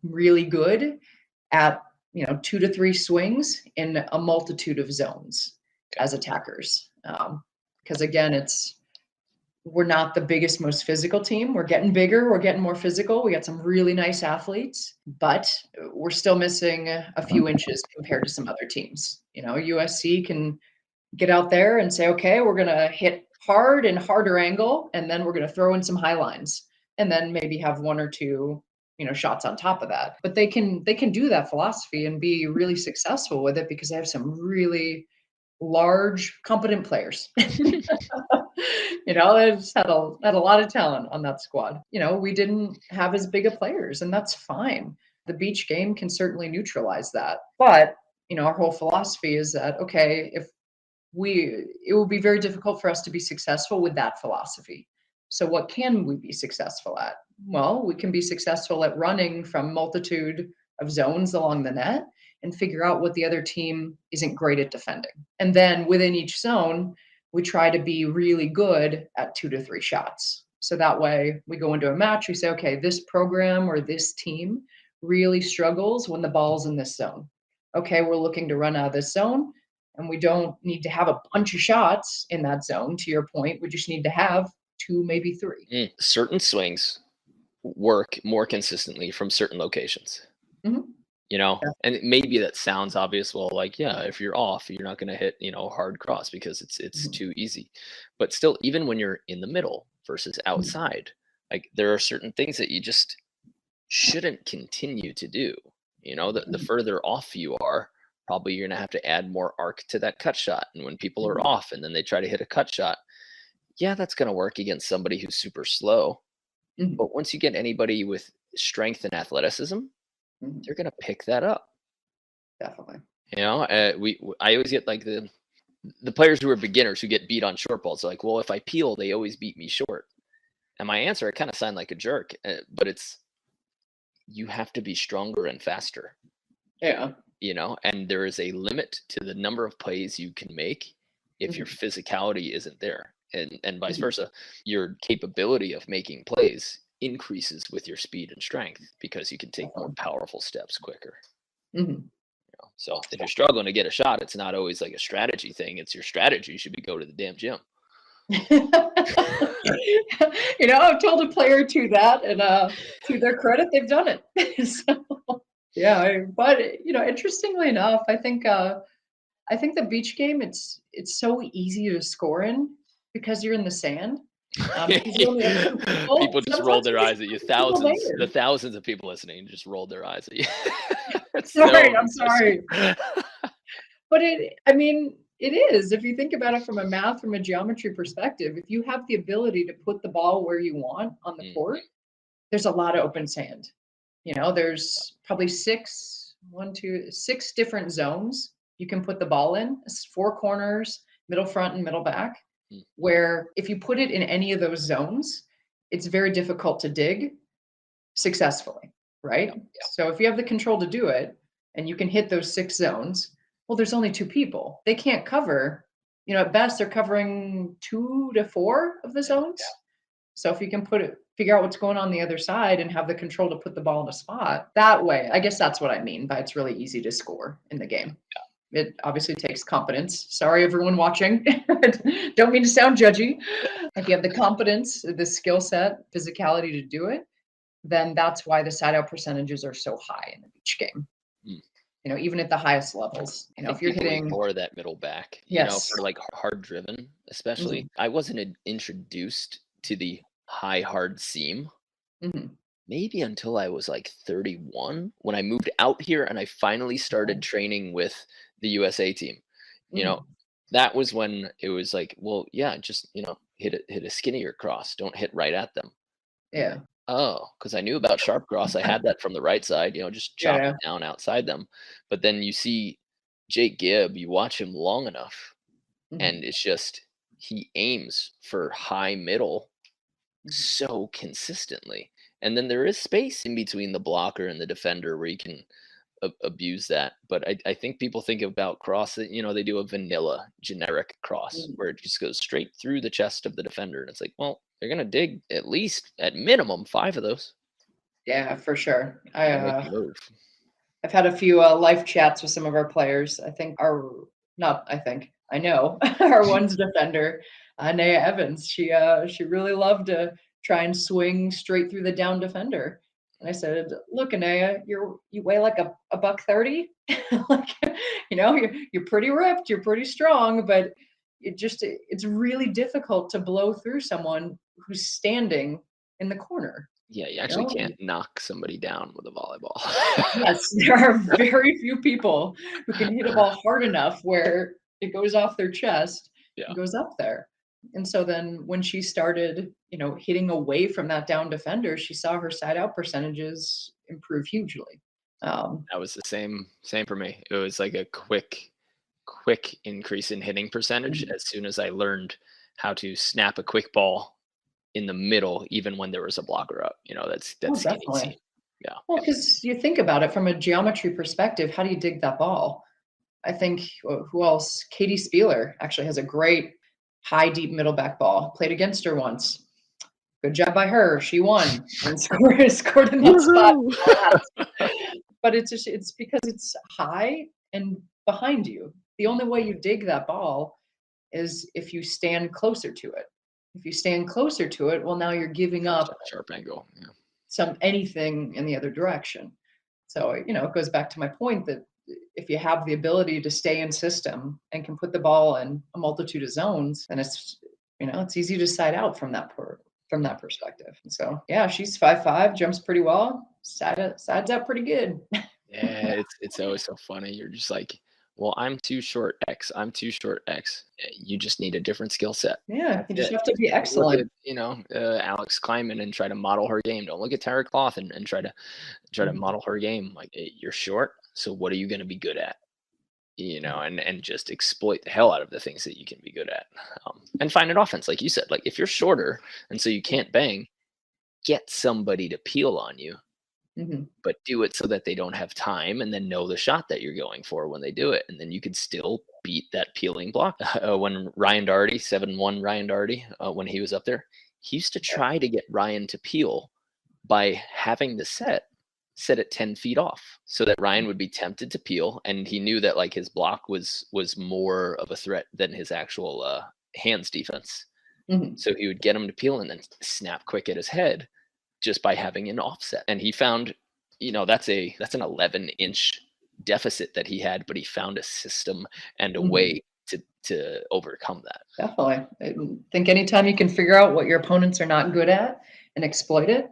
really good at, 2 to 3 swings in a multitude of zones as attackers. Because again, we're not the biggest, most physical team. We're getting bigger. We're getting more physical. We got some really nice athletes, but we're still missing a few inches compared to some other teams. USC can get out there and say, okay, we're going to hit hard and harder angle, and then we're going to throw in some high lines and then maybe have 1 or 2, shots on top of that. But they can do that philosophy and be really successful with it because they have some really large, competent players. They just had a lot of talent on that squad. We didn't have as big of players, and that's fine. The beach game can certainly neutralize that. But, our whole philosophy is that, okay, it will be very difficult for us to be successful with that philosophy. So what can we be successful at? Well, we can be successful at running from multitude of zones along the net and figure out what the other team isn't great at defending. And then within each zone, we try to be really good at 2 to 3 shots. So that way we go into a match, we say, okay, this program or this team really struggles when the ball's in this zone. Okay, we're looking to run out of this zone. And we don't need to have a bunch of shots in that zone, to your point. We just need to have 2, maybe 3. Certain swings work more consistently from certain locations. Mhm. Yeah. Yeah. And maybe that sounds obvious. Well, like, yeah, if you're off, you're not going to hit, hard cross because it's Mhm. too easy. But still, even when you're in the middle versus Mhm. outside, like there are certain things that you just shouldn't continue to do. The Mhm. further off you are, probably you're going to have to add more arc to that cut shot. And when people are Mhm. off and then they try to hit a cut shot, yeah, that's going to work against somebody who's super slow. Mhm. But once you get anybody with strength and athleticism, Mhm. they're going to pick that up. Definitely. I always get like the players who are beginners who get beat on short balls. Like, well, if I peel, they always beat me short. And my answer, I kind of sound like a jerk, but it's you have to be stronger and faster. Yeah. And there is a limit to the number of plays you can make if your Mhm. physicality isn't there, and vice Mhm. versa. Your capability of making plays increases with your speed and strength because you can take more Definitely. powerful steps quicker. Mhm. So if you're struggling to get a shot, it's not always like a strategy thing. It's your strategy should be go to the damn gym. I've told a player to that, and to their credit, they've done it. So, yeah, but interestingly enough, I think the beach game, it's so easy to score in because you're in the sand. Because you only have 2 people. People just rolled Sometimes their you get eyes at you. 2 people The there. thousands of people listening just rolled their eyes at you. It's Sorry, so I'm sorry. impressive. But it is. If you think about it from a geometry perspective, if you have the ability to put the ball where you want on the Mhm. court, there's a lot of open sand. There's probably 6 different zones you can put the ball in. It's 4 corners, middle front, and middle back. Mm. Where if you put it in any of those zones, it's very difficult to dig successfully, Yeah, right? So if you have the control to do it and you can hit those 6 zones, well, there's only 2 people. They can't cover, at best they're covering 2 to 4 of the yeah, zones. So if you can figure out what's going on the other side and have the control to put the ball in a spot, that way, I guess that's what I mean by it's really easy to score in the game. It obviously takes confidence. Sorry, everyone watching. Don't mean to sound judgy. If you have the confidence, the skill set, physicality to do it, then that's why the side out percentages are so high in the beach game. yeah. Mm. Even at the highest levels. I If think you're people hitting, ignore that middle back, yes. for like hard driven, especially. Mhm. I wasn't introduced to the high hard seam Mhm. maybe until I was like 31 when I moved out here and I finally started training with the USA team. You know, Mhm. that was when it was like, well, yeah, just, hit a skinnier cross. Don't hit right at them. Yeah. Oh, because I knew about sharp cross. I had that from the right side, just chop Yeah. it down outside them. But then you see Jake Gibb, you watch him long enough, and Mhm. it's just he aims for high middle Mhm. so consistently. And then there is space in between the blocker and the defender where you can abuse that. But I think people think about cross that, they do a vanilla generic cross Mhm. where it just goes straight through the chest of the defender. And it's like, well, they're going to dig at least at minimum 5 of those. Yeah, for sure. Got to make a move. I've had a few life chats with some of our players. I know our one's defender, Naya Evans. She really loved to try and swing straight through the down defender. And I said, "Look, Anaya, you weigh like a buck 30. Like, you're pretty ripped, you're pretty strong, but it's really difficult to blow through someone who's standing in the corner. Yeah, you You actually know, can't knock somebody down with a volleyball. Yes, there are very few people who can hit a ball hard enough where it goes off their chest Yeah, and goes up there. And so then when she started, hitting away from that down defender, she saw her side out percentages improve hugely. Um, that was the same for me. It was like a quick increase in hitting percentage mhm. as soon as I learned how to snap a quick ball in the middle, even when there was a blocker up. That's Oh, skinny definitely. seam. Yeah, Well, because you think about it from a geometry perspective, how do you dig that ball? I think who else? Katie Spieler actually has a great high, deep middle back ball. Played against her once. Good job by her. She won and scored in that spot. woohoo! But it's because it's high and behind you. the only way you dig that ball is if you stand closer to it. If you stand closer to it, well, now you're giving up Sharp angle. anything in the other direction. So, it goes back to my point that if you have the ability to stay in system and can put the ball in a multitude of zones, then it's easy to side out from that perspective. And so, yeah, she's 5'5", jumps pretty well, sides out pretty good. Yeah, it's always so funny. You're just like, well, I'm too short X. I'm too short X. You just need a different skill set. Yeah, you just have to be Look excellent. at, Alex Kleiman and try to model her game. Don't look at Tara Cloth and try to model her game. Like, you're short, so what are you going to be good at? And just exploit the hell out of the things that you can be good at, and find an offense, like you said. Like, if you're shorter and so you can't bang, get somebody to peel on you. But do it so that they don't have time, and then know the shot that you're going for when they do it. And then you could still beat that peeling block. When Ryan Doherty, 7-1 Ryan Doherty, when he was up there, he used to try to get Ryan to peel by having the set at 10 feet off, so that Ryan would be tempted to peel. And he knew that like his block was more of a threat than his actual hands defense. So he would get him to peel and then snap quick at his head, just by having an offset. And he found, that's an 11-inch deficit that he had, but he found a system and a way to overcome that. Definitely. I think anytime you can figure out what your opponents are not good at and exploit it,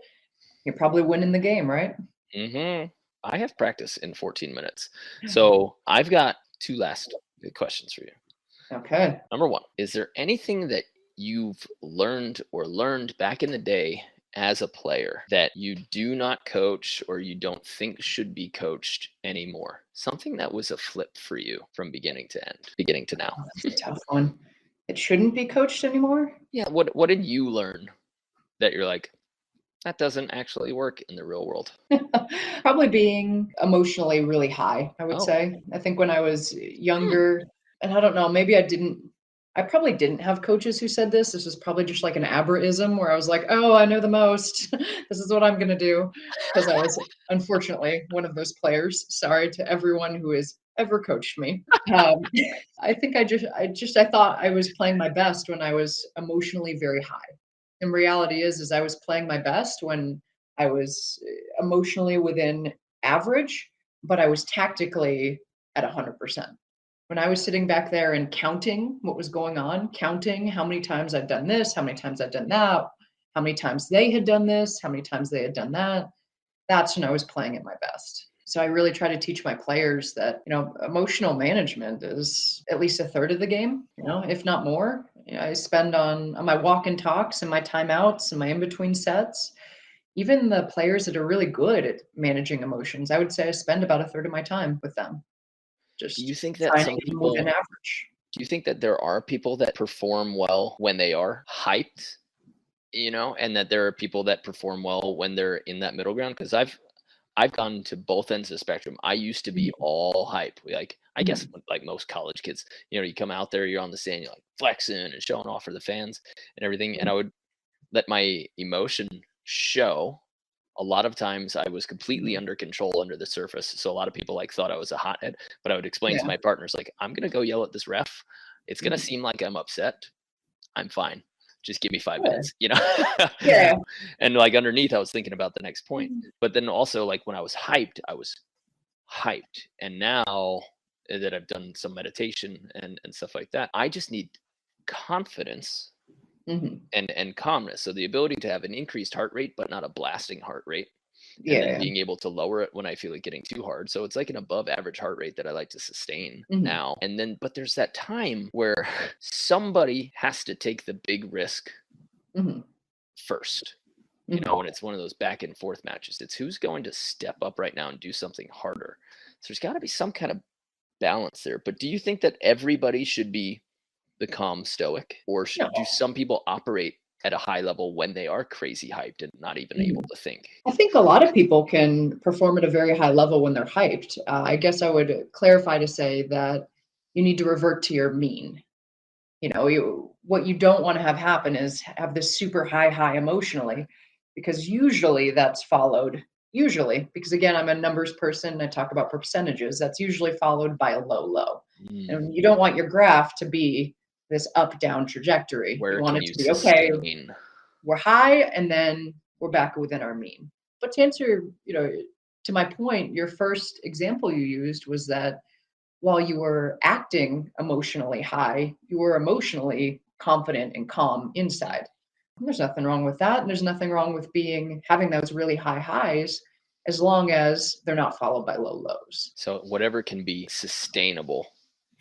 you're probably winning the game, right? I have practice in 14 minutes. So I've got two last questions for you. Okay. Number one, is there anything that you've learned back in the day as a player that you do not coach or you don't think should be coached anymore? Something that was a flip for you from beginning to now. That's a tough one. It shouldn't be coached anymore? Yeah. What did you learn that you're like, that doesn't actually work in the real world? Probably being emotionally really high, I would say. I think when I was younger, and I don't know, maybe I probably didn't have coaches who said this. This was probably just like an Abraism where I was like, oh, I know the most. This is what I'm going to do. Because I was, unfortunately, one of those players. Sorry to everyone who has ever coached me. I think I thought I was playing my best when I was emotionally very high. And reality is I was playing my best when I was emotionally within average, but I was tactically at 100%. When I was sitting back there and counting what was going on, counting how many times I'd done this, how many times I'd done that, how many times they had done this, how many times they had done that, that's when I was playing at my best. So I really try to teach my players that, emotional management is at least a third of the game, if not more. I spend on my walk and talks and my timeouts and my in-between sets. Even the players that are really good at managing emotions, I would say I spend about a third of my time with them. Just Do you think that trying some to keep them people within average. Do you think that there are people that perform well when they are hyped, and that there are people that perform well when they're in that middle ground? Because I've gone to both ends of the spectrum. I used to be all hype. Like, I guess like most college kids, you come out there, you're on the sand, you're like flexing and showing off for the fans and everything. And I would let my emotion show. A lot of times I was completely under control under the surface. So a lot of people like thought I was a hothead, but I would explain to my partners, like, I'm going to go yell at this ref. It's going to seem like I'm upset. I'm fine. Just give me 5 minutes, Yeah. And like underneath, I was thinking about the next point. But then also, like, when I was hyped, And now that I've done some meditation and stuff like that, I just need confidence and calmness. So the ability to have an increased heart rate, but not a blasting heart rate. And then being able to lower it when I feel it getting too hard. So it's like an above average heart rate that I like to sustain now. And then, but there's that time where somebody has to take the big risk first. When it's one of those back and forth matches, it's who's going to step up right now and do something harder. So there's got to be some kind of balance there. But do you think that everybody should be the calm stoic, or do some people operate at a high level when they are crazy hyped and not even able to think? I think a lot of people can perform at a very high level when they're hyped. I guess I would clarify to say that you need to revert to your mean. What you don't want to have happen is have this super high emotionally, because usually that's followed usually, because again, I'm a numbers person. I talk about percentages. That's usually followed by a low, low. And you don't want your graph to be this up, down trajectory. Where You want can it you to be, okay, sustain? we're high and then we're back within our mean. But to answer, to my point, your first example you used was that while you were acting emotionally high, you were emotionally confident and calm inside. And there's nothing wrong with that. And there's nothing wrong with having those really high highs as long as they're not followed by low lows. So whatever can be sustainable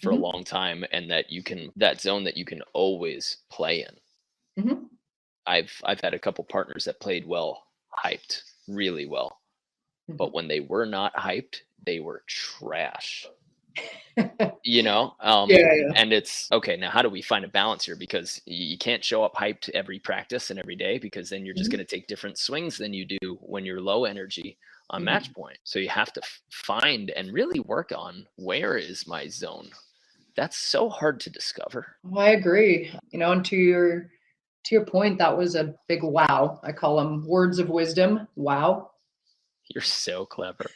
for a Mhm. long time, and that zone that you can always play in. Mhm. I've had a couple partners that played well, hyped really well, but Mhm. when they were not hyped, they were trash. Yeah, yeah. And it's okay. Now, how do we find a balance here? Because you can't show up hyped every practice and every day, because then you're just Mhm. going to take different swings than you do when you're low energy on match Mhm. point. So you have to find and really work on, where is my zone? That's so hard to discover. Well, I agree. And to your point, that was a big wow. I call them words of wisdom. Wow. You're so clever.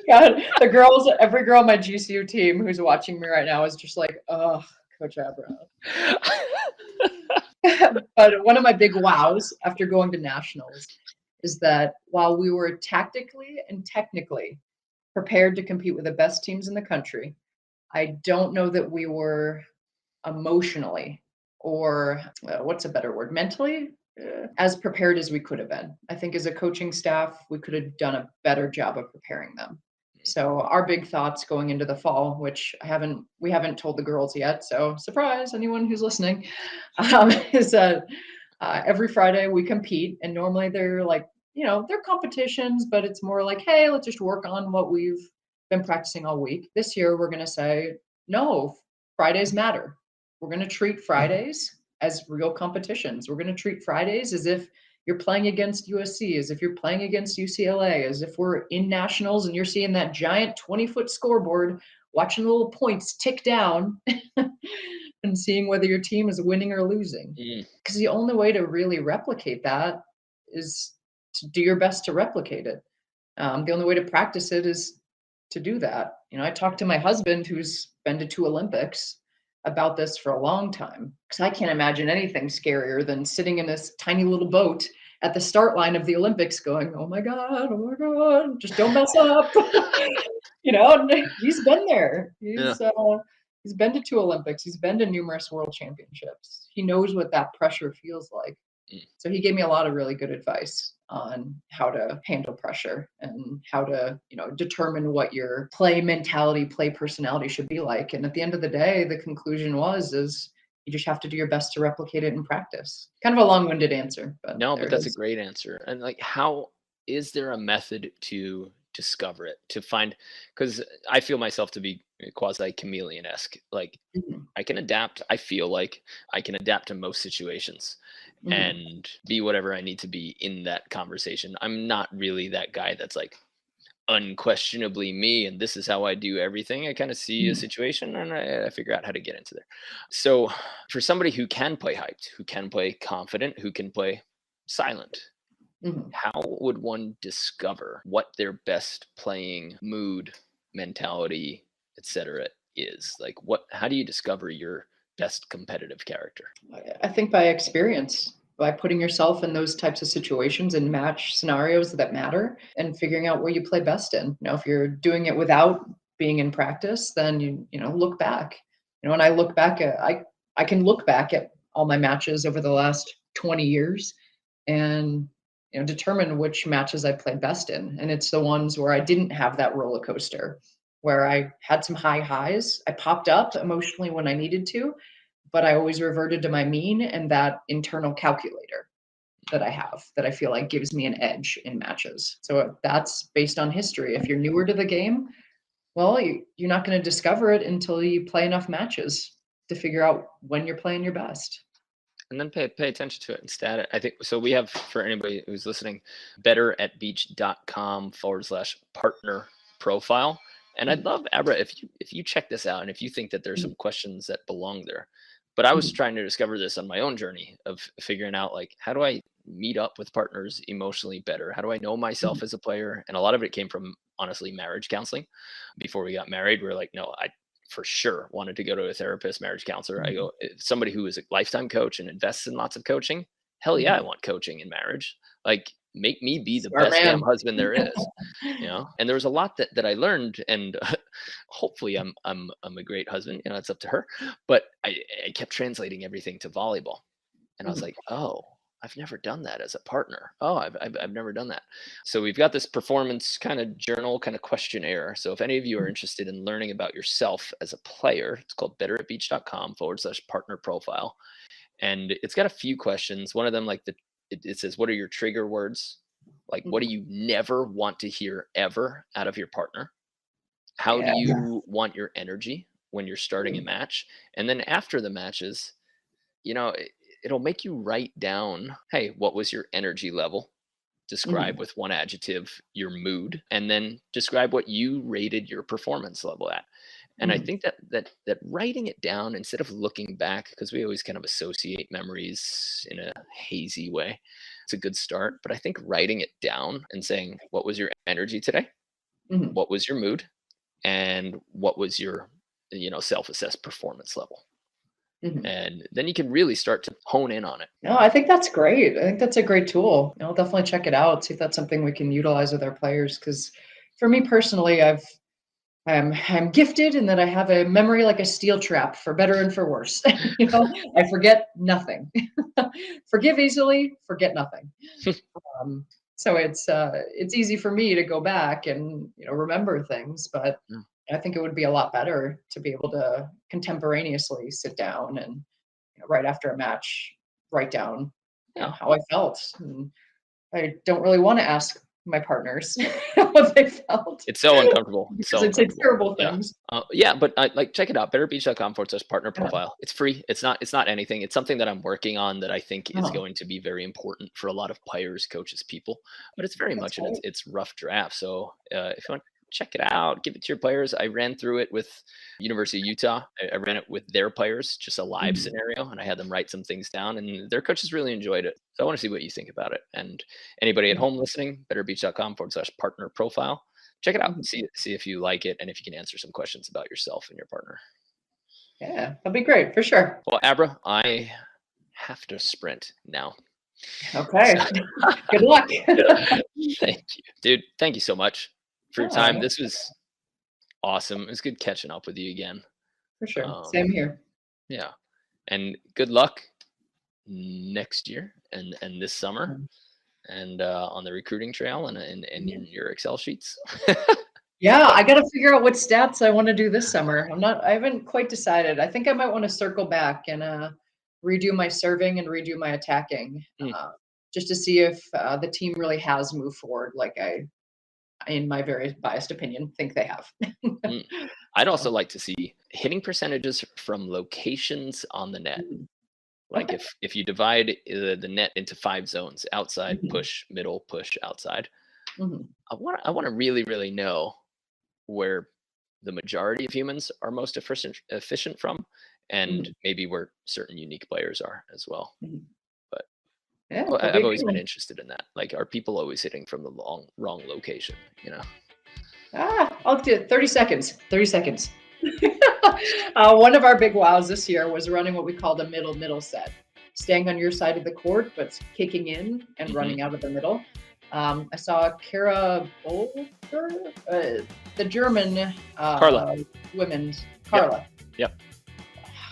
God, every girl on my GCU team who's watching me right now is just like, oh, Coach Abra. But one of my big wows after going to nationals is that while we were tactically and technically prepared to compete with the best teams in the country, I don't know that we were emotionally, or what's a better word, mentally, as prepared as we could have been. I think as a coaching staff, we could have done a better job of preparing them. So our big thoughts going into the fall, which we haven't told the girls yet. So surprise, anyone who's listening, is that every Friday we compete, and normally they're like, they're competitions, but it's more like, hey, let's just work on what we've been practicing all week. This year, we're going to say, no, Fridays matter. We're going to treat Fridays as real competitions. We're going to treat Fridays as if you're playing against USC, as if you're playing against UCLA, as if we're in nationals and you're seeing that giant 20-foot scoreboard, watching the little points tick down and seeing whether your team is winning or losing. Because the only way to really replicate that is to do your best to replicate it. The only way to practice it is to do that. I talked to my husband, who's been to 2 Olympics, about this for a long time, because I can't imagine anything scarier than sitting in this tiny little boat at the start line of the Olympics going, oh my God, just don't mess up. And he's been there. He's been to 2 Olympics. He's been to numerous world championships. He knows what that pressure feels like. So he gave me a lot of really good advice on how to handle pressure and how to, determine what your play mentality, play personality should be like. And at the end of the day, the conclusion is you just have to do your best to replicate it in practice. Kind of a long-winded answer, but No, there but it that's a is. great answer. And like, how is there a method to discover it, to find? Because I feel myself to be quasi chameleon-esque. Like, Mhm. I can adapt. I feel like I can adapt to most situations Mhm. and be whatever I need to be in that conversation. I'm not really that guy that's like unquestionably me and this is how I do everything. I kind of see a Mhm. situation and I figure out how to get into there. So for somebody who can play hyped, who can play confident, who can play silent, Mhm. how would one discover what their best playing mood, mentality, etc. is? Like, how do you discover your best competitive character? I think by experience, by putting yourself in those types of situations and match scenarios that matter and figuring out where you play best in. If you're doing it without being in practice, then look back. When I look back I can look back at all my matches over the last 20 years and determine which matches I played best in. And it's the ones where I didn't have that roller coaster, where I had some high highs. I popped up emotionally when I needed to, but I always reverted to my mean and that internal calculator that I have that I feel like gives me an edge in matches. So that's based on history. If you're newer to the game, well, you're not going to discover it until you play enough matches to figure out when you're playing your best. And then pay attention to it instead. I think so. We have, for anybody who's listening, betteratbeach.com/partner profile. And I'd Mhm. love, Abra, if you check this out and if you think that there's Mhm. some questions that belong there. But I was Mhm. trying to discover this on my own journey of figuring out, like, how do I meet up with partners emotionally better? How do I know myself as a player? And a lot of it came from, honestly, marriage counseling. Before we got married, we are like, no, I for sure wanted to go to a therapist, marriage counselor. I go, if somebody who is a lifetime coach and invests in lots of coaching, hell yeah, I want coaching in marriage. Like, make me be the Smart best man. damn husband there is, And there was a lot that I learned, and hopefully I'm a great husband. It's up to her. But I kept translating everything to volleyball, and I was like, oh, I've never done that as a partner. Oh, I've never done that. So we've got this performance kind of journal, kind of questionnaire. So if any of you are interested in learning about yourself as a player, it's called betteratbeach.com/partner profile. And it's got a few questions. One of them, like it says, what are your trigger words? Like, what do you never want to hear ever out of your partner? How do you want your energy when you're starting a match? And then after the matches, it'll make you write down, hey, what was your energy level? Describe with one adjective your mood, and then describe what you rated your performance level at. And I think that writing it down instead of looking back, because we always kind of associate memories in a hazy way, it's a good start. But I think writing it down and saying, what was your energy today? What was your mood? And what was your, self-assessed performance level? And then you can really start to hone in on it. No, I think that's great. I think that's a great tool. I'll definitely check it out, see if that's something we can utilize with our players. Because for me personally, I'm gifted in that I have a memory like a steel trap, for better and for worse. I forget nothing. Forgive easily, forget nothing. So it's easy for me to go back and remember things, but I think it would be a lot better to be able to contemporaneously sit down and right after a match write down how I felt. And I don't really want to ask my partners what they felt. It's so uncomfortable. Because it's terrible things. But check it out. betterbeach.com/partner profile. It's free. It's not anything. It's something that I'm working on that I think is going to be very important for a lot of players, coaches, people. But it's very much in its rough draft. So if you want, check it out, give it to your players. I ran through it with University of Utah. I ran it with their players, just a live scenario, and I had them write some things down, and their coaches really enjoyed it. So I want to see what you think about it. And anybody at home listening, betterbeach.com/partner profile. Check it out and see if you like it, and if you can answer some questions about yourself and your partner. Yeah, that'd be great for sure. Well, Abra, I have to sprint now. Okay. Good luck. Thank you, dude. Thank you so much for your time. This was awesome. It was good catching up with you again. For sure. Same here. Yeah. And good luck next year and this summer and on the recruiting trail and in your Excel sheets. Yeah, I got to figure out what stats I want to do this summer. I haven't quite decided. I think I might want to circle back and redo my serving and redo my attacking just to see if the team really has moved forward like I, in my very biased opinion, think they have. I'd also like to see hitting percentages from locations on the net. Like if you divide the net into 5 zones: outside, push, middle, push, outside. I want to really, really know where the majority of humans are most efficient from, and maybe where certain unique players are as well. But yeah, I've always been interested in that. Like, are people always hitting from the wrong location? I'll do it. 30 seconds. 30 seconds. One of our big wows this year was running what we called a middle set, staying on your side of the court but kicking in and running out of the middle. I saw Kara Bolger, the German Carla women's Carla. Yep.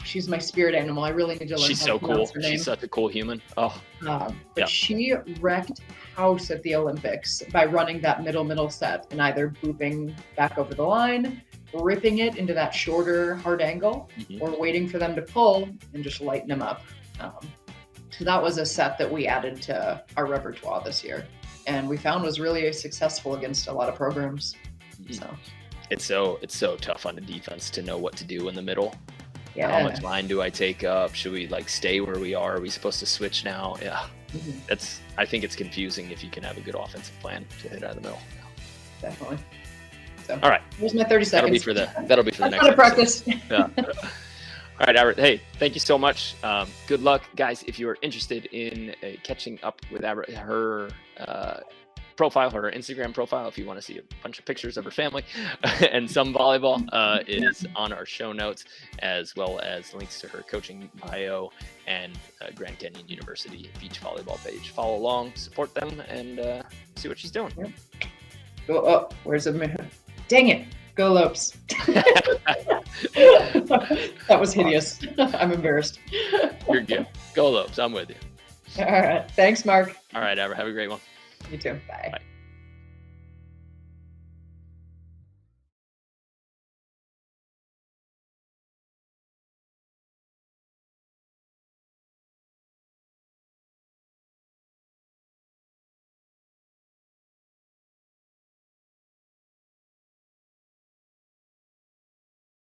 She's my spirit animal. I really need to learn. She's so cool. She's such a cool human. But she wrecked house at the Olympics by running that middle set and either booping back over the line, ripping it into that shorter hard angle, or waiting for them to pull and just lighten them up. So that was a set that we added to our repertoire this year, and we found was really successful against a lot of programs. So it's so tough on the defense to know what to do in the middle. Yeah. How much line do I take up? Should we stay where we are? Are we supposed to switch now? Yeah. I think it's confusing if you can have a good offensive plan to hit out of the middle. Definitely. So, all right. Here's my 30 seconds. That'll be for the next practice. Yeah. All right, Abra. Hey, thank you so much. Good luck, guys. If you're interested in catching up with Abra, her profile, her Instagram profile, if you want to see a bunch of pictures of her family and some volleyball, is on our show notes, as well as links to her coaching bio and Grand Canyon University beach volleyball page. Follow along, support them, and see what she's doing. Yep. Go up. Where's the? Dang it! Go Lopes. That was hideous. I'm embarrassed. You're good. Go Lopes. I'm with you. All right. Thanks, Mark. All right, Abra. Have a great one. You too. Bye. Bye.